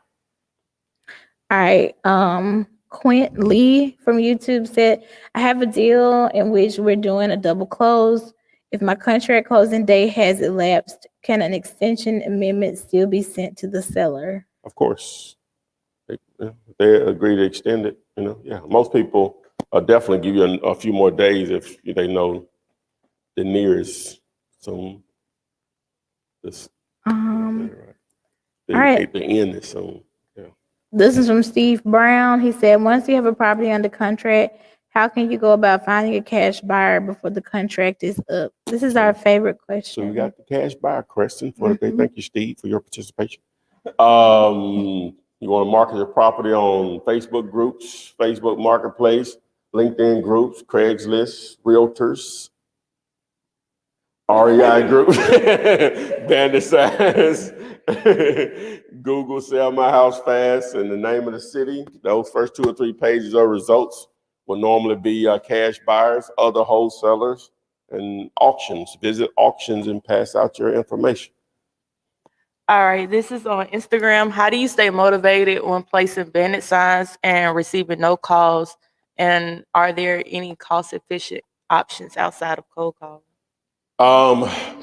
right. Quint Lee from YouTube said, I have a deal in which we're doing a double close. If my contract closing date has elapsed, can an extension amendment still be sent to the seller? Of course. They agree to extend it, Yeah, most people I'll definitely give you a few more days if they know the nearest soon. This, All the right. end is soon. Yeah. This is from Steve Brown. He said, once you have a property under contract, how can you go about finding a cash buyer before the contract is up? This is our favorite question. So we got the cash buyer question for the day. Mhm. Thank you, Steve, for your participation. You want to market your property on Facebook groups, Facebook Marketplace, LinkedIn groups, Craigslist, Realtors, REI Group, Bandit Signs, Google Sell My House Fast, and the name of the city. Those first 2 or 3 pages of results will normally be cash buyers, other wholesalers, and auctions. Visit auctions and pass out your information. All right, this is on Instagram. How do you stay motivated when placing bandit signs and receiving no calls? And are there any cost-efficient options outside of cold calling?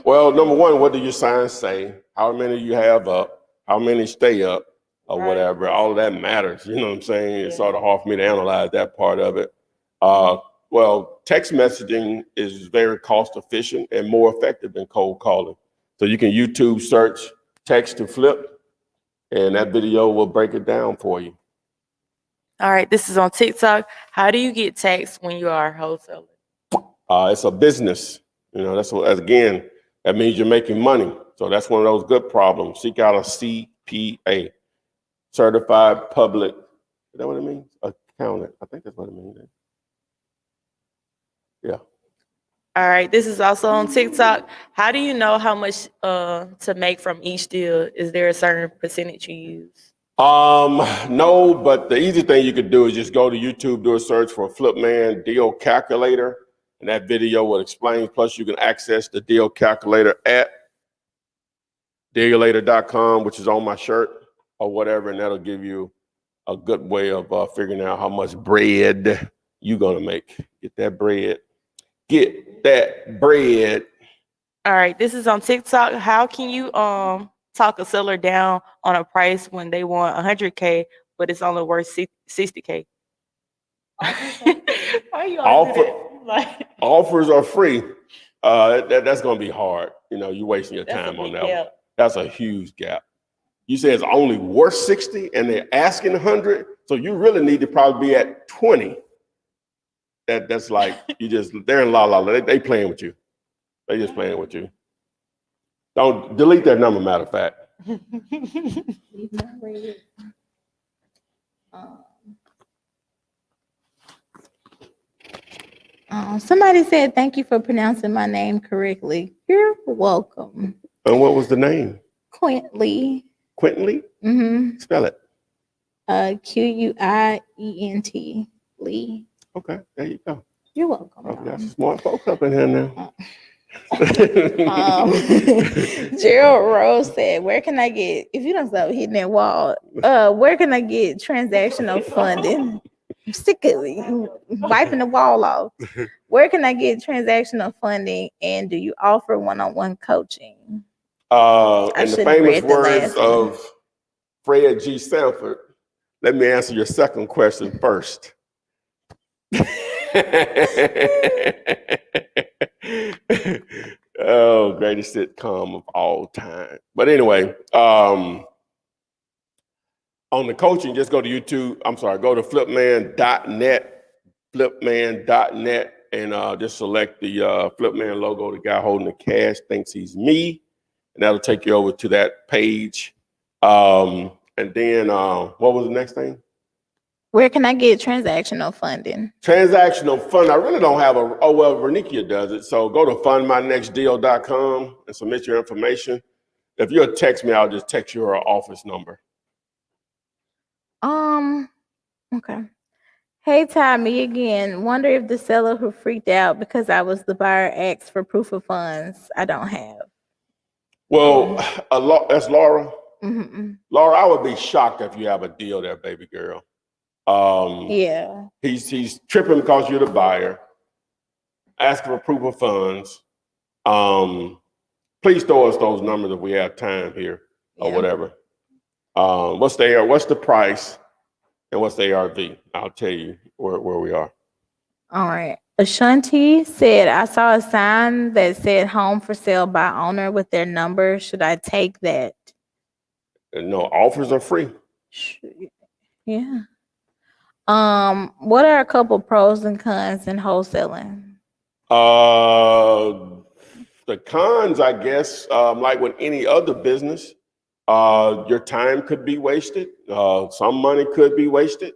Well, number one, what do your signs say? How many you have up? How many stay up or Right. whatever? All of that matters. You know what I'm saying? It's Yeah. sort of hard for me to analyze that part of it. Well, text messaging is very cost efficient and more effective than cold calling. So you can YouTube search text to flip, and that video will break it down for you. All right, this is on TikTok. How do you get taxed when you are a wholesaler? It's a business. You know, that's what, again, that means you're making money. So that's one of those good problems. Seek out a CPA, certified public. Is that what it means? Accountant. I think that's what it means. Yeah. All right, this is also on TikTok. How do you know how much to make from each deal? Is there a certain percentage you use? No, but the easy thing you could do is just go to YouTube, do a search for Flipman deal calculator, and that video will explain. Plus, you can access the deal calculator at dealulator.com, which is on my shirt or whatever, and that'll give you a good way of figuring out how much bread you're gonna make. Get that bread. Get that bread. All right, this is on TikTok. How can you talk a seller down on a price when they want 100K, but it's only worth 60K? Why you always do that? Like, Offers are free. That's gonna be hard. You know, you're wasting your time on that one. That's a huge gap. You say it's only worth 60 and they're asking 100, so you really need to probably be at 20. That's like they're in la la. They playing with you. They just playing with you. Don't delete that number, matter of fact. Somebody said, thank you for pronouncing my name correctly. You're welcome. And what was the name? Quintley. Quintley? Mm-hmm. Spell it. Quient. Lee. Okay, there you go. You're welcome. Oh, we got some smart folks up in here now. Gerald Rose said, where can I get, if you don't stop hitting that wall, where can I get transactional funding? I'm sick of it, wiping the wall off. Where can I get transactional funding, and do you offer one-on-one coaching? In the famous words one. of Fred G. Sanford, let me answer your second question first. Oh, greatest sitcom of all time. But anyway, on the coaching, just go to YouTube. Go to flipman.net, and just select the Flipman logo. The guy holding the cash thinks he's me, and that'll take you over to that page. And then what was the next thing? Where can I get transactional funding? Transactional fund. I really don't have Vernikia does it. So go to fundmynextdeal.com and submit your information. If you'll text me, I'll just text you our office number. Okay. Hey, Ty, me again. Wonder if the seller who freaked out because I was the buyer asked for proof of funds I don't have. Well, that's Laura. Mm-hmm. Laura, I would be shocked if you have a deal there, baby girl. Yeah. He's tripping because you're the buyer, asking for proof of funds. Please throw us those numbers if we have time here or whatever. What's the price and what's the ARV? I'll tell you where we are. All right. Ashanti said, I saw a sign that said home for sale by owner with their number. Should I take that? No, offers are free. Yeah. What are a couple pros and cons in wholesaling? The cons, I guess, like with any other business, your time could be wasted. Some money could be wasted.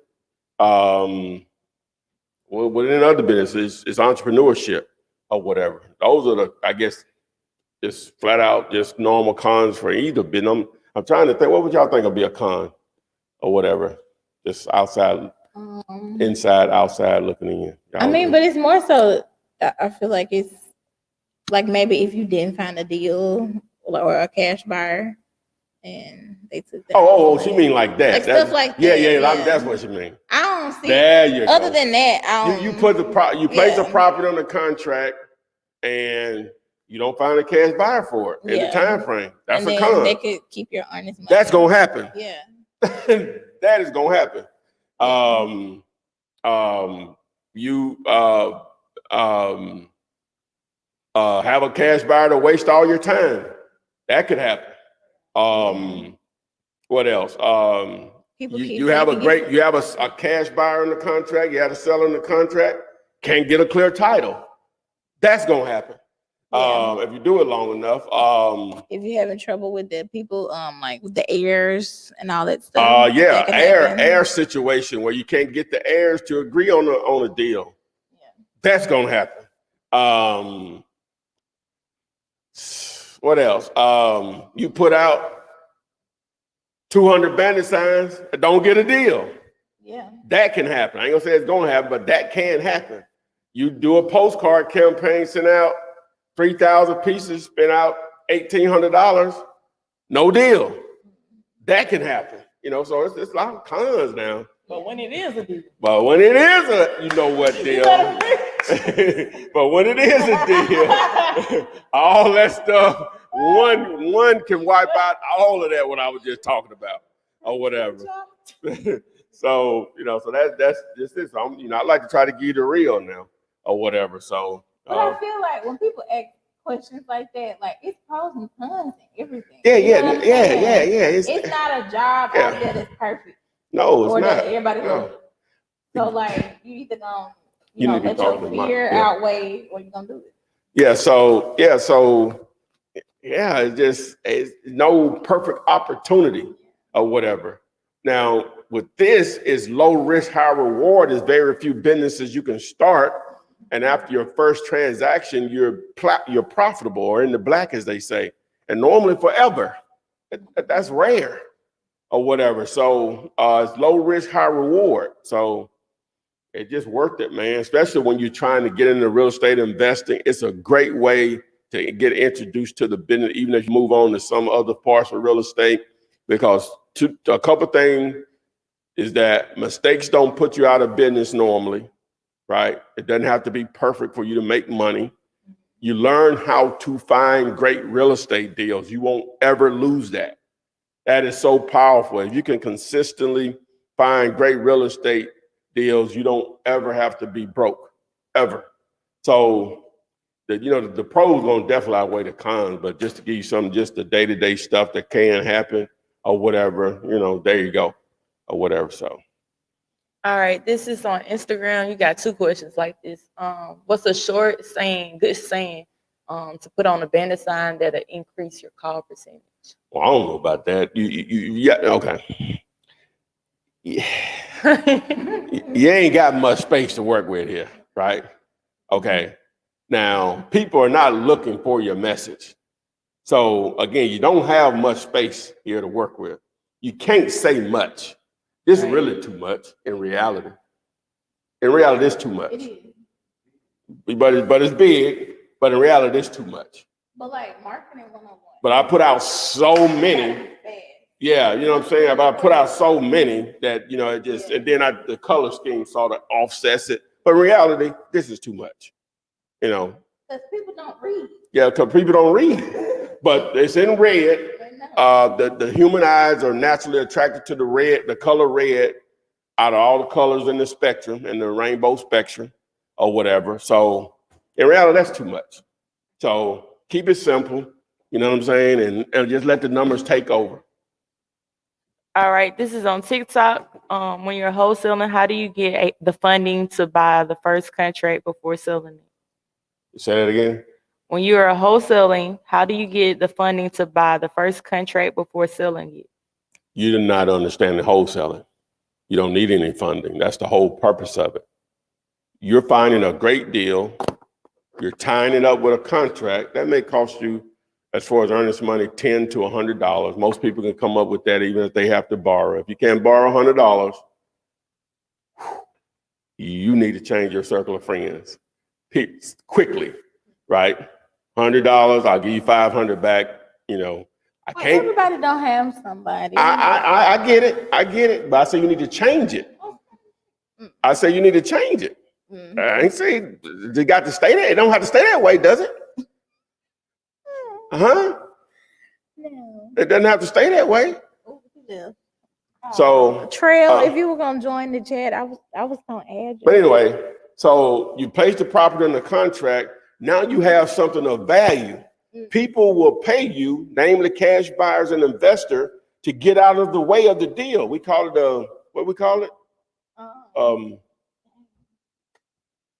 Well, within other businesses, it's entrepreneurship or whatever. Those are the, I guess, just flat out, just normal cons for either business. I'm trying to think, what would y'all think would be a con or whatever? Just outside, inside, outside looking in. I mean, but it's more so, I feel like it's like maybe if you didn't find a deal or a cash buyer and they took that. Oh, she mean like that. Like stuff like yeah, that. Yeah, Yeah. that's what you mean. I don't see. There you Other go. than that, I don't. You put you place a property on the contract and you don't find a cash buyer for it in the time frame. That's a con. They could keep your earnest money. That's gonna happen. Yeah. That is gonna happen. You have a cash buyer to waste all your time. That could happen. What else? You have a cash buyer in the contract, you have a seller in the contract, can't get a clear title. That's gonna happen. If you do it long enough. If you're having trouble with the people, like with the heirs and all that stuff. Heir situation where you can't get the heirs to agree on a deal. Yeah. That's gonna happen. What else? You put out 200 bandit signs and don't get a deal. Yeah. That can happen. I ain't gonna say it's gonna happen, but that can happen. You do a postcard campaign, send out 3,000 pieces, spend out $1,800, no deal. That can happen. So it's a lot of cons now. But when it is a deal. But when it is a, you know what deal. But when it is a deal, all that stuff, one can wipe out all of that what I was just talking about or whatever. So, so that's just it. So I like to try to give you the real now or whatever. So but I feel like when people ask questions like that, like it's pros and cons and everything. Yeah. It's not a job out there that's perfect. No, it's or not. That everybody knows. So like you either gonna let your fear outweigh or you're gonna do it. It's no perfect opportunity or whatever. Now with this is low risk, high reward. There's very few businesses you can start. And after your first transaction, you're profitable or in the black, as they say, and normally forever. That's rare or whatever. So it's low risk, high reward. So it just worth it, man. Especially when you're trying to get into real estate investing. It's a great way to get introduced to the business, even if you move on to some other parts of real estate, because a couple things is that mistakes don't put you out of business normally. Right? It doesn't have to be perfect for you to make money. You learn how to find great real estate deals. You won't ever lose that. That is so powerful. If you can consistently find great real estate deals, you don't ever have to be broke, ever. So, the pros going to definitely outweigh the cons, but just to give you some, just the day-to-day stuff that can happen or whatever, there you go or whatever, so. All right, this is on Instagram. You got two questions like this. What's a short saying, good saying, to put on a bandit sign that'll increase your call percentage? Well, I don't know about that. Okay. Yeah. You ain't got much space to work with here, right? Okay. Now, people are not looking for your message. So again, you don't have much space here to work with. You can't say much. It's really too much in reality. In reality, it's too much. But it's big, but in reality, it's too much. But like marketing 101. But I put out so many. Yeah, you know what I'm saying? But I put out so many that, it just, and then the color scheme sort of offsets it. But in reality, this is too much, Because people don't read. Yeah, because people don't read. But it's in red. The human eyes are naturally attracted to the color red, out of all the colors in the spectrum, in the rainbow spectrum or whatever. So in reality, that's too much. So keep it simple, you know what I'm saying? And just let the numbers take over. All right, this is on TikTok. When you're wholesaling, how do you get the funding to buy the first contract before selling it? Say that again. When you are wholesaling, how do you get the funding to buy the first contract before selling it? You do not understand the wholesaling. You don't need any funding. That's the whole purpose of it. You're finding a great deal. You're tying it up with a contract. That may cost you, as far as earnest money, $10 to $100. Most people can come up with that even if they have to borrow. If you can't borrow $100, you need to change your circle of friends quickly, right? $100, I'll give you $500 back. You know, I can't. Everybody don't have somebody. I get it. I get it. But I say you need to change it. I say you need to change it. I ain't saying you got to stay there. It don't have to stay that way, does it? Huh? No. It doesn't have to stay that way. So Trail, if you were gonna join the chat, I was gonna add you. But anyway, so you place the property in the contract. Now you have something of value. People will pay you, namely cash buyers and investor, to get out of the way of the deal. We call it what we call it?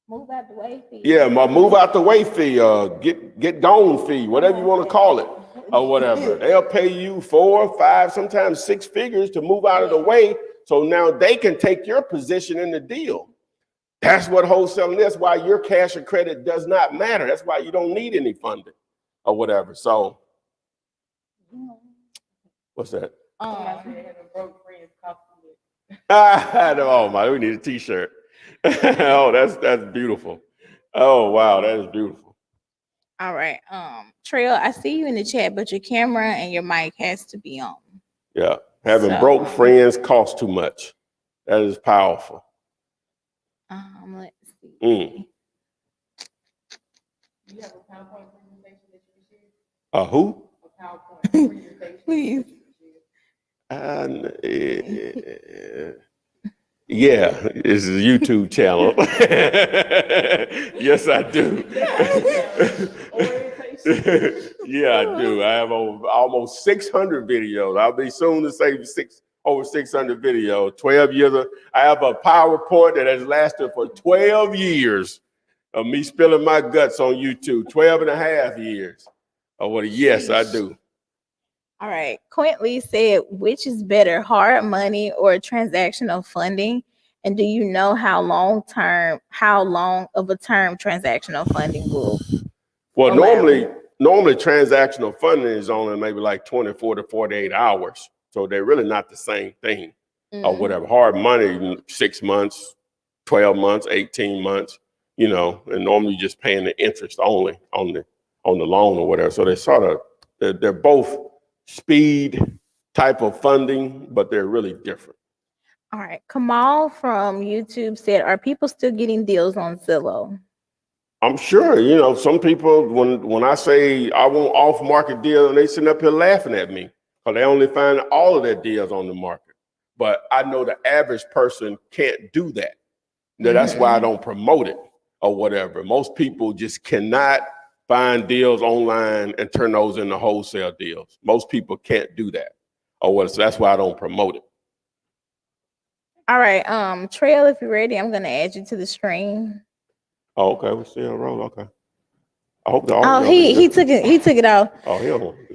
Move out the way fee. Yeah, my move out the way fee, get gone fee, whatever you want to call it, or whatever. They'll pay you 4, 5, sometimes 6 figures to move out of the way, so now they can take your position in the deal. That's what wholesaling is. Why your cash or credit does not matter. That's why you don't need any funding or whatever. So, what's that? Oh my, we need a T-shirt. Oh, that's beautiful. Oh wow, that is beautiful. All right. Trail, I see you in the chat, but your camera and your mic has to be on. Yeah. Having broke friends costs too much. That is powerful. Let's see. You have a PowerPoint presentation that you can share? Who? A PowerPoint presentation. Please. Yeah, it's a YouTube channel. Yes, I do. Yeah, I do. I have almost 600 videos. I'll be soon to say over 600 videos. 12 years. I have a PowerPoint that has lasted for 12 years of me spilling my guts on YouTube. 12 and a half years. Oh, well, yes, I do. All right. Quintley said, which is better, hard money or transactional funding? And do you know how long of a term transactional funding will? Well, normally transactional funding is only maybe like 24 to 48 hours. So they're really not the same thing or whatever. Hard money, 6 months, 12 months, 18 months, you know, and normally just paying the interest only on the loan or whatever. So they're both speed type of funding, but they're really different. All right. Kamal from YouTube said, are people still getting deals on Zillow? I'm sure, you know, some people, when I say I want off-market deals, and they sitting up here laughing at me because they only find all of their deals on the market. But I know the average person can't do that. That's why I don't promote it or whatever. Most people just cannot find deals online and turn those into wholesale deals. Most people can't do that. So that's why I don't promote it. All right. Trail, if you're ready, I'm gonna add you to the stream. Oh, okay. We're still rolling. Okay. I hope the audio. Oh, he took it off. Oh,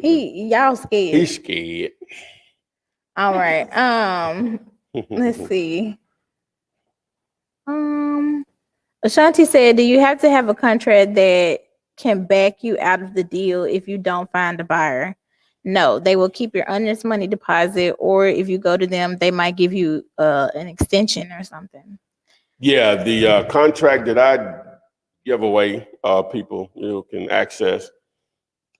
y'all scared. He's scared. All right. Let's see. Ashanti said, do you have to have a contract that can back you out of the deal if you don't find a buyer? No, they will keep your earnest money deposit, or if you go to them, they might give you an extension or something. Yeah, the contract that I give away, people can access.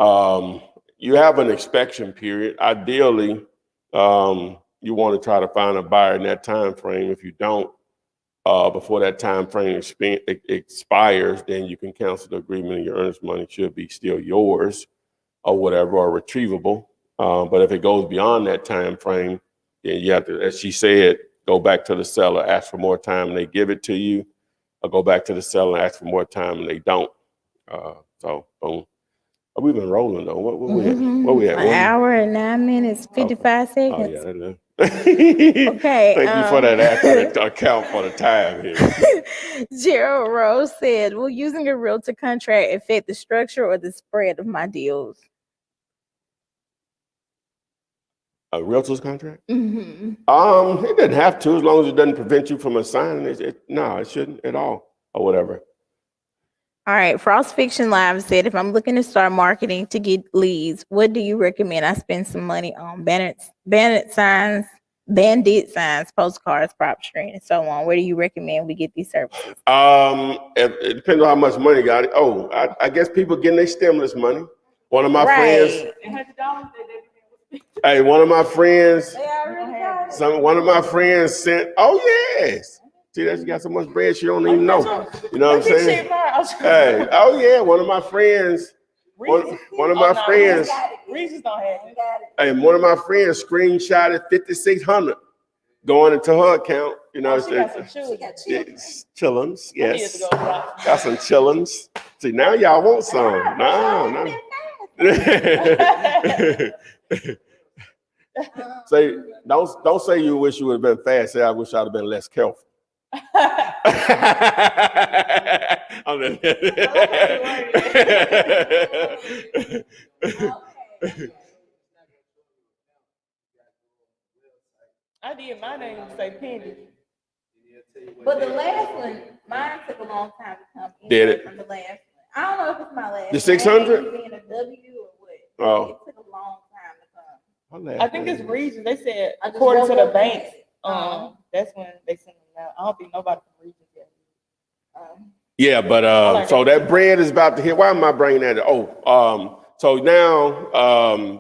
You have an inspection period. Ideally, you want to try to find a buyer in that time frame. If you don't, before that time frame expires, then you can cancel the agreement, and your earnest money should be still yours, or whatever, or retrievable. But if it goes beyond that time frame, then you have to, as she said, go back to the seller, ask for more time, and they give it to you. go back to the seller and ask for more time, and they don't. So boom. Oh, we've been rolling though. What we at? What we at? An hour and 9 minutes, 55 Oh seconds. yeah, that is. Okay. Thank you for that accurate account for the time here. Gerald Rose said, will using a realtor contract affect the structure or the spread of my deals? A realtor's contract? Mm-hmm. It doesn't have to, as long as it doesn't prevent you from assigning it. No, it shouldn't at all, or whatever. All right. Frost Fiction Live said, if I'm looking to start marketing to get leads, what do you recommend I spend some money on? Bandit signs, postcards, prop screen, and so on. Where do you recommend we get these services? It depends on how much money you got. Oh, I guess people getting their stimulus money. One of my friends. Hey, one of my friends. One of my friends sent. Oh yes. See, that she got so much bread she don't even know. You know what I'm saying? Hey, oh yeah, one of my friends. One of my friends. Hey, one of my friends screenshotted 5,600 going into her account. You know, chillins. Yes, got some chillins. See, now y'all want some? No. Say, don't say you wish you would have been fast. Say I wish I'd have been less careful. I did my name say Penny. But the last one, mine took a long time to come in. Did it? From the last one. I don't know if it's my last. The 600? Being a W or what? Oh. It took a long time to come. I think it's regions. They said according to the banks, that's when they send them out. I don't think nobody from regions yet. Yeah, but so that bread is about to hit. Why am I bringing that? So now,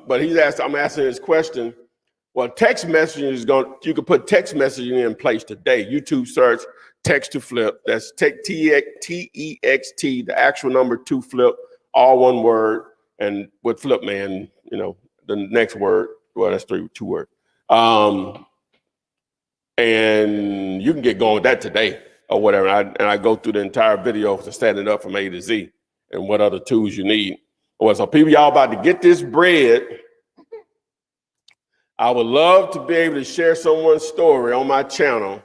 but I'm asking this question. Well, text messaging you can put text messaging in place today. YouTube search text to flip. That's TEXT, the actual number to flip, all one word. And with Flipman, you know, the next word, well, that's two words. And you can get going with that today or whatever. And I go through the entire video to set it up from A to Z and what other tools you need. Well, so people, y'all about to get this bread. I would love to be able to share someone's story on my channel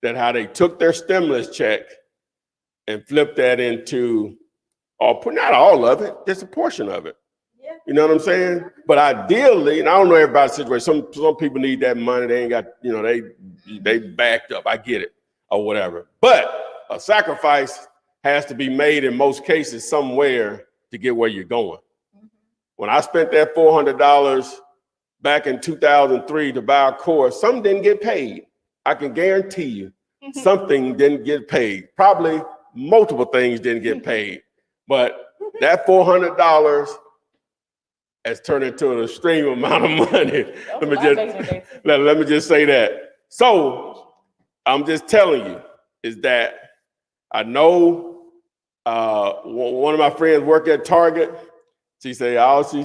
that how they took their stimulus check and flipped that into, or not all of it, just a portion of it. Yeah. You know what I'm saying? But ideally, and I don't know everybody's situation. Some people need that money. They ain't got, you know, they backed up. I get it, or whatever. But a sacrifice has to be made in most cases somewhere to get where you're going. Mm-hmm. When I spent that $400 back in 2003 to buy a course, some didn't get paid. I can guarantee you something didn't get paid. Probably multiple things didn't get paid. But that $400 has turned into an extreme amount of money. Let me just say that. So I'm just telling you is that I know one of my friends worked at Target. She said all she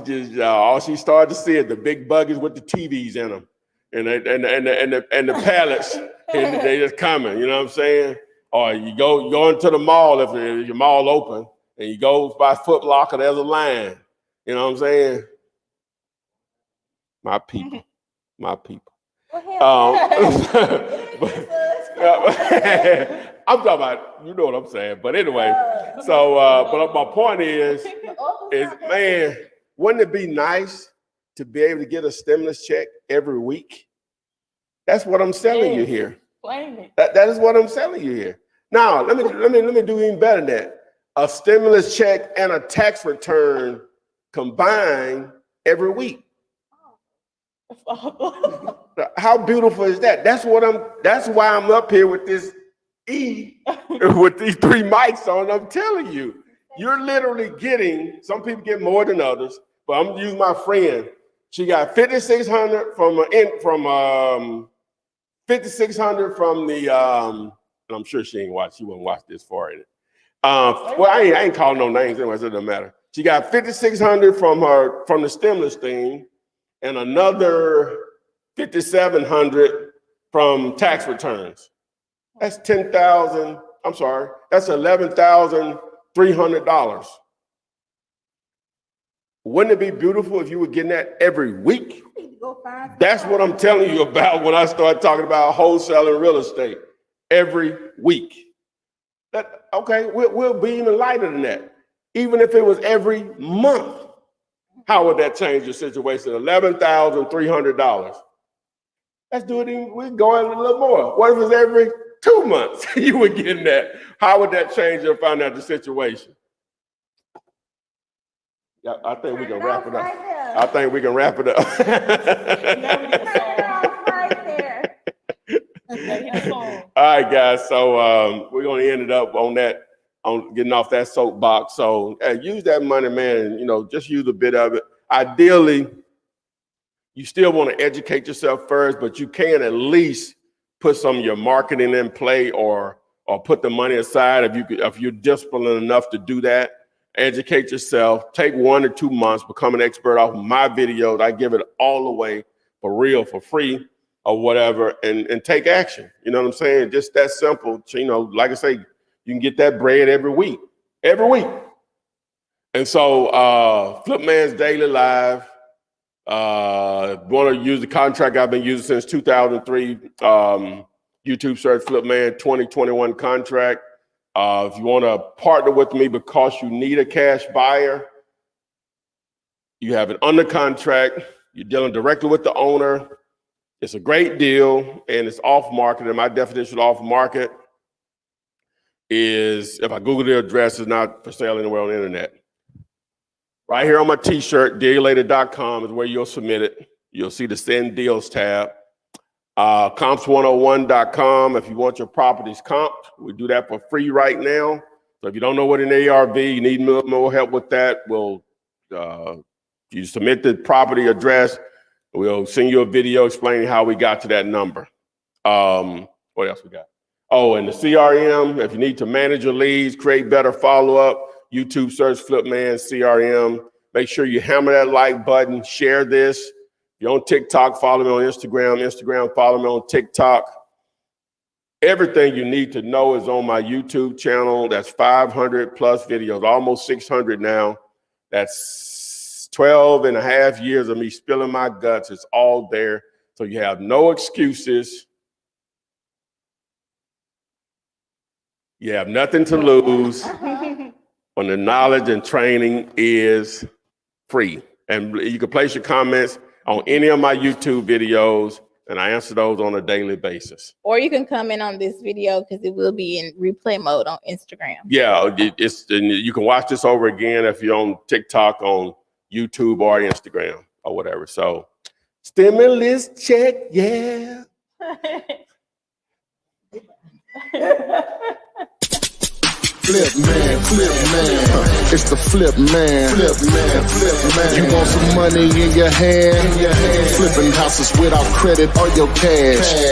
started to see is the big buggies with the TVs in them, and the pallets, and they just coming. You know what I'm saying? Or you go into the mall if your mall open, and you go by Foot Locker. There's a line. You know what I'm saying? My people. I'm talking about, you know what I'm saying. But anyway, so but my point is man, wouldn't it be nice to be able to get a stimulus check every week? That's what I'm selling you here. That is what I'm selling you here. Now let me do even better than that. A stimulus check and a tax return combined every week. How beautiful is that? That's why I'm up here with this with these 3 mics on. I'm telling you, you're literally getting, some people get more than others, but I'm gonna use my friend. She got 5,600 from the and I'm sure she wouldn't watch this far in it. Well, I ain't calling no names anyway, so it doesn't matter. She got 5,600 from the stimulus thing, and another 5,700 from tax returns. That's 10,000. I'm sorry, That's $11,300. Wouldn't it be beautiful if you were getting that every week? That's what I'm telling you about when I start talking about wholesaling real estate every week. Okay, we'll be even lighter than that. Even if it was every month, how would that change your situation? $11,300. Let's do it. We're going a little more. What if it's every 2 months you were getting that? How would that change your financial situation? Yeah, I think we can wrap it up. I think we can wrap it up. All right, guys. So we're going to end it up on that, on getting off that soapbox. So use that money, man. And, just use a bit of it. Ideally, you still want to educate yourself first, but you can at least put some of your marketing in play, or put the money aside if you're disciplined enough to do that. Educate yourself. Take 1 or 2 months. Become an expert off of my videos. I give it all away for real, for free, or whatever, and take action. You know what I'm saying? Just that simple. Like I say, you can get that bread every week. Every week. And so Flip Man's Daily Live. Want to use the contract I've been using since 2003. YouTube search Flip Man 2021 contract. If you want to partner with me because you need a cash buyer, you have it under contract, you're dealing directly with the owner. It's a great deal, and it's off market. And my definition of off market is, if I Google the address, it's not for sale anywhere on the internet. Right here on my t-shirt, dealulator.com is where you'll submit it. You'll see the Send Deals tab. Comps101.com if you want your properties comped. We do that for free right now. So if you don't know what an ARV, you need more help with that, you submit the property address, we'll send you a video explaining how we got to that number. What else we got? Oh, and the CRM, if you need to manage your leads, create better follow-up, YouTube search Flipman CRM. Make sure you hammer that like button, share this. If you're on TikTok, follow me on Instagram, follow me on TikTok. Everything you need to know is on my YouTube channel. That's 500 plus videos, almost 600 now. That's 12 and a half years of me spilling my guts. It's all there. So you have no excuses. You have nothing to lose. When the knowledge and training is free. And you can place your comments on any of my YouTube videos, and I answer those on a daily basis. Or you can comment on this video because it will be in replay mode on Instagram. Yeah, you can watch this over again if you're on TikTok, on YouTube, or Instagram, or whatever. So, stimulus check, yeah. Flip man, it's the flip man. Flip man. You want some money in your hand? Flipping houses without credit or your cash.